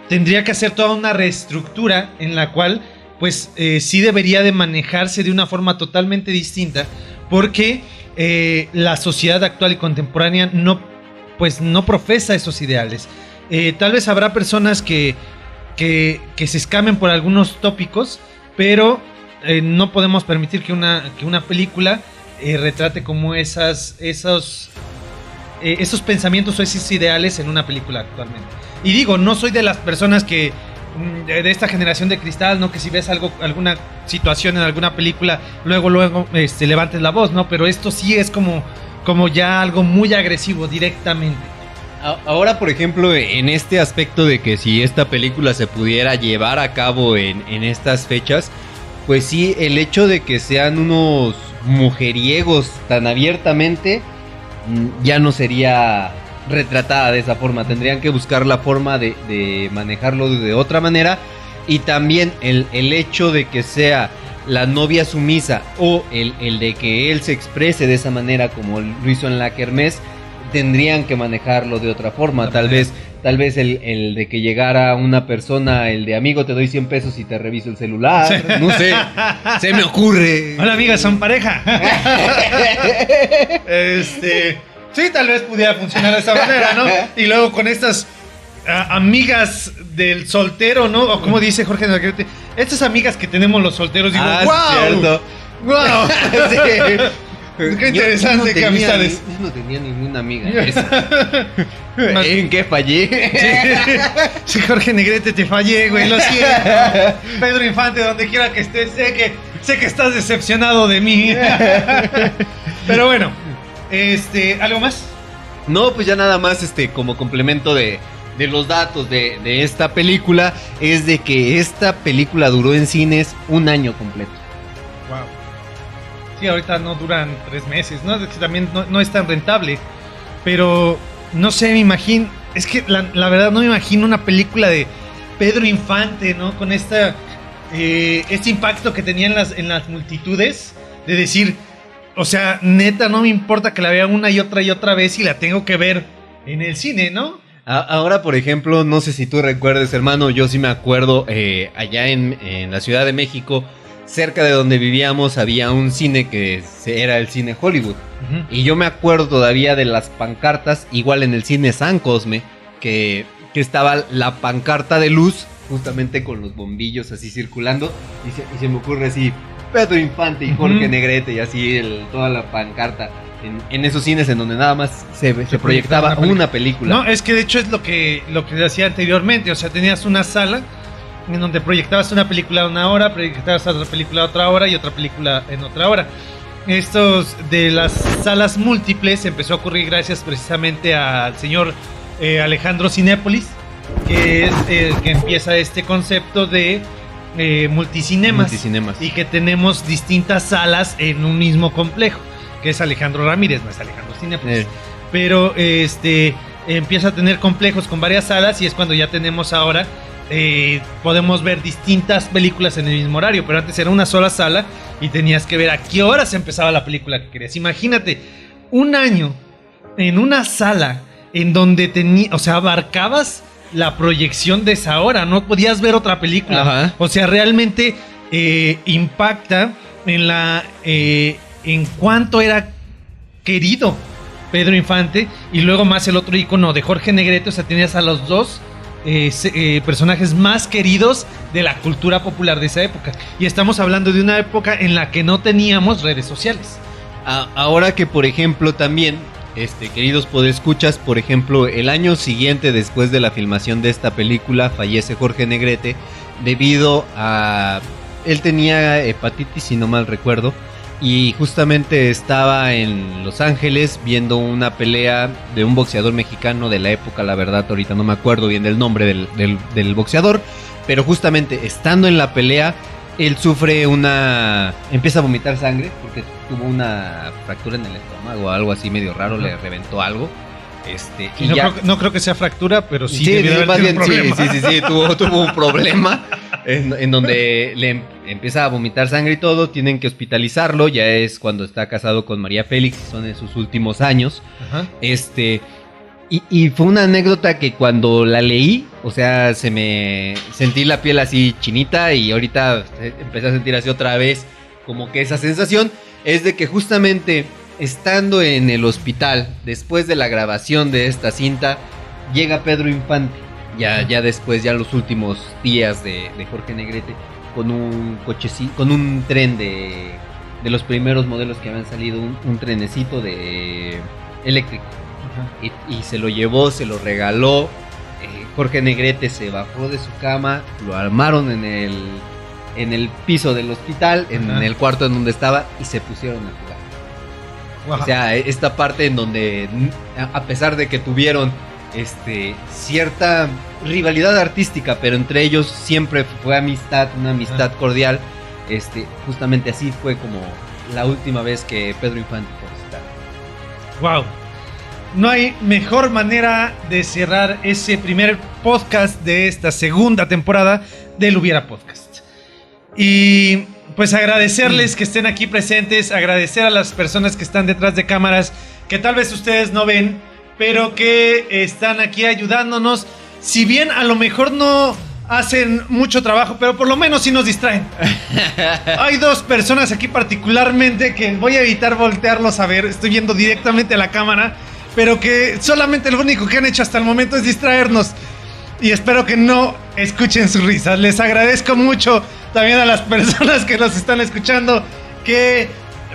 Speaker 9: tendría que hacer toda una reestructura en la cual, pues sí debería de manejarse de una forma totalmente distinta, porque la sociedad actual y contemporánea no profesa esos ideales. Tal vez habrá personas que se escamen por algunos tópicos, pero no podemos permitir que una película retrate como esos pensamientos o esos ideales en una película actualmente. Y digo, no soy de las personas que de esta generación de cristal, ¿no? Que si ves alguna situación en alguna película, luego levantes la voz, ¿no? Pero esto sí es como ya algo muy agresivo directamente.
Speaker 10: Ahora, por ejemplo, en este aspecto de que si esta película se pudiera llevar a cabo en estas fechas, pues sí, el hecho de que sean unos mujeriegos tan abiertamente ya no sería retratada de esa forma. Tendrían que buscar la forma de manejarlo de otra manera. Y también el hecho de que sea la novia sumisa o el de que él se exprese de esa manera como lo hizo en la kermés, tendrían que manejarlo de otra forma. Tal vez el de que llegara una persona, el de amigo, te doy 100 pesos y te reviso el celular. Sí. No sé, se me ocurre.
Speaker 9: Hola, amigas, son pareja. Sí, tal vez pudiera funcionar de esa manera, ¿no? Y luego con estas amigas del soltero, ¿no? O como dice Jorge Negrete, estas amigas que tenemos los solteros, digo, ¡wow! ¡Wow! Sí. Qué interesante, qué amistades.
Speaker 10: Yo no tenía ninguna amiga. ¿En qué fallé?
Speaker 9: Sí, Jorge Negrete, te fallé, güey, lo siento. Pedro Infante, donde quiera que estés, sé que estás decepcionado de mí. Pero bueno, ¿algo más?
Speaker 10: No, pues ya nada más, como complemento de los datos de esta película, es de que esta película duró en cines 1 año completo.
Speaker 9: Wow. Sí, ahorita no duran 3 meses, ¿no? Es que también no es tan rentable. Pero, no sé, me imagino... Es que la verdad no me imagino una película de Pedro Infante, ¿no? Con este impacto que tenía en las multitudes. De decir, o sea, neta, no me importa que la vea una y otra vez y la tengo que ver en el cine, ¿no?
Speaker 10: Ahora, por ejemplo, no sé si tú recuerdes, hermano, yo sí me acuerdo, allá en la Ciudad de México, cerca de donde vivíamos, había un cine que era el cine Hollywood. Uh-huh. Y yo me acuerdo todavía de las pancartas, igual en el cine San Cosme, que estaba la pancarta de luz, justamente con los bombillos así circulando, y se me ocurre así, Pedro Infante y Jorge Negrete, y así toda la pancarta. En esos cines en donde nada más se proyectaba una película.
Speaker 9: No, es que de hecho es lo que decía anteriormente. O sea, tenías una sala en donde proyectabas una película 1 hora, proyectabas otra película 1 hora y otra película en otra hora. Estos de las salas múltiples empezó a ocurrir gracias precisamente al señor Alejandro Cinépolis, que es el que empieza este concepto de multicinemas, y que tenemos distintas salas en un mismo complejo, que es Alejandro Ramírez, no es Alejandro Cinépolis. Pero empieza a tener complejos con varias salas y es cuando ya tenemos ahora podemos ver distintas películas en el mismo horario, pero antes era una sola sala y tenías que ver a qué horas empezaba la película que querías. Imagínate, 1 año en una sala en donde abarcabas la proyección de esa hora, no podías ver otra película. Ajá. O sea, realmente impacta en cuánto era querido Pedro Infante, y luego más el otro ícono de Jorge Negrete. O sea, tenías a los dos personajes más queridos de la cultura popular de esa época, y estamos hablando de una época en la que no teníamos redes sociales.
Speaker 10: Ahora que, por ejemplo, también queridos podescuchas, por ejemplo, el año siguiente después de la filmación de esta película fallece Jorge Negrete debido a... él tenía hepatitis, si no mal recuerdo, y justamente estaba en Los Ángeles viendo una pelea de un boxeador mexicano de la época, la verdad ahorita no me acuerdo bien del nombre del boxeador, pero justamente estando en la pelea, él empieza a vomitar sangre porque tuvo una fractura en el estómago o algo así medio raro, le reventó algo.
Speaker 9: Y no creo que sea fractura, pero sí,
Speaker 10: tuvo un problema en donde le empieza a vomitar sangre y todo, tienen que hospitalizarlo, ya es cuando está casado con María Félix, son en sus últimos años. Ajá. Y fue una anécdota que cuando la leí, o sea, sentí la piel así chinita y ahorita empecé a sentir así otra vez como que esa sensación es de que justamente estando en el hospital, después de la grabación de esta cinta, llega Pedro Infante, ya después, ya los últimos días de Jorge Negrete, con un cochecito, con un tren de los primeros modelos que habían salido, un trenecito de eléctrico. Y se lo llevó, se lo regaló. Jorge Negrete se bajó de su cama, lo armaron en el piso del hospital, en el cuarto en donde estaba, y se pusieron a jugar. Wow. O sea, esta parte en donde, a pesar de que tuvieron cierta rivalidad artística, pero entre ellos siempre fue amistad, una amistad cordial. Justamente así fue como la última vez que Pedro Infante fue a visitar.
Speaker 9: Wow. No hay mejor manera de cerrar ese primer podcast de esta segunda temporada del Hubiera Podcast. Y pues agradecerles que estén aquí presentes, agradecer a las personas que están detrás de cámaras, que tal vez ustedes no ven, pero que están aquí ayudándonos. Si bien a lo mejor no hacen mucho trabajo, pero por lo menos sí nos distraen. Hay dos personas aquí particularmente que voy a evitar voltearlos a ver, estoy viendo directamente a la cámara, pero que solamente lo único que han hecho hasta el momento es distraernos. Y espero que no escuchen sus risas. Les agradezco mucho también a las personas que nos están escuchando, que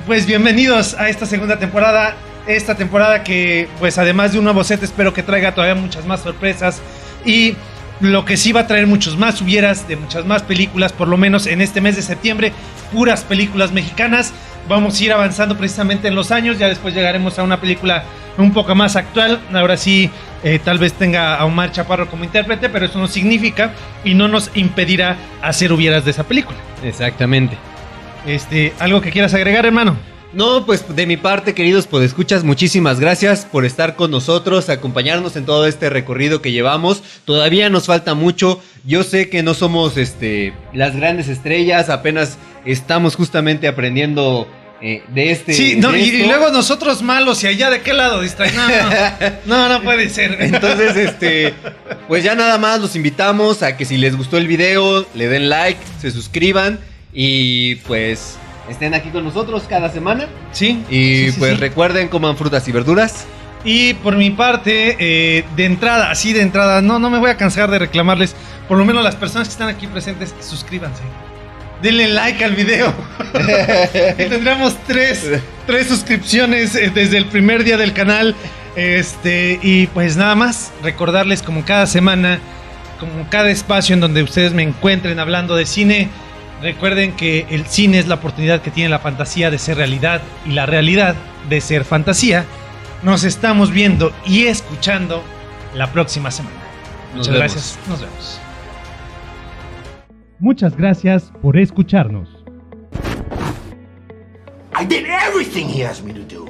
Speaker 9: pues bienvenidos a esta segunda temporada. Esta temporada que pues además de un nuevo set espero que traiga todavía muchas más sorpresas. Y lo que sí va a traer muchos más hubieras de muchas más películas, por lo menos en este mes de septiembre, puras películas mexicanas. Vamos a ir avanzando precisamente en los años, ya después llegaremos a una película un poco más actual. Ahora sí, tal vez tenga a Omar Chaparro como intérprete, pero eso no significa y no nos impedirá hacer hubieras de esa película.
Speaker 10: Exactamente.
Speaker 9: ¿Algo que quieras agregar, hermano?
Speaker 10: No, pues de mi parte, queridos podescuchas, muchísimas gracias por estar con nosotros, acompañarnos en todo este recorrido que llevamos. Todavía nos falta mucho. Yo sé que no somos las grandes estrellas, apenas estamos justamente aprendiendo de este.
Speaker 9: Sí, no, y luego nosotros malos, y allá de qué lado distraen. No puede ser.
Speaker 10: Entonces, pues ya nada más los invitamos a que si les gustó el video, le den like, se suscriban y pues estén aquí con nosotros cada semana.
Speaker 9: Sí.
Speaker 10: Y
Speaker 9: sí,
Speaker 10: pues
Speaker 9: sí.
Speaker 10: Recuerden, coman frutas y verduras.
Speaker 9: Y por mi parte, de entrada, no me voy a cansar de reclamarles. Por lo menos las personas que están aquí presentes, suscríbanse. Denle like al video. Y tendremos tres suscripciones desde el primer día del canal. Y pues nada más, recordarles como cada semana, como cada espacio en donde ustedes me encuentren hablando de cine. Recuerden que el cine es la oportunidad que tiene la fantasía de ser realidad y la realidad de ser fantasía. Nos estamos viendo y escuchando la próxima semana. Muchas gracias. Nos vemos.
Speaker 6: Muchas gracias por escucharnos.
Speaker 11: I did everything he asked me to do.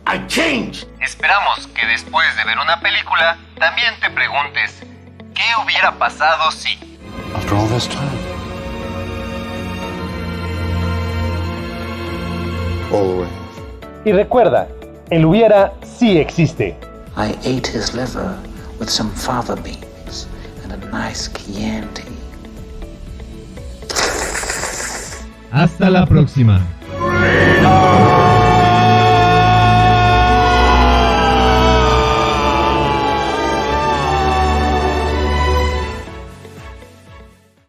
Speaker 11: I changed.
Speaker 4: Esperamos que después de ver una película también te preguntes ¿qué hubiera pasado si?
Speaker 11: After all this time.
Speaker 1: Always.
Speaker 6: Y recuerda, el hubiera sí existe.
Speaker 13: I ate his liver with some fava beans and a nice Chianti.
Speaker 2: Hasta la próxima.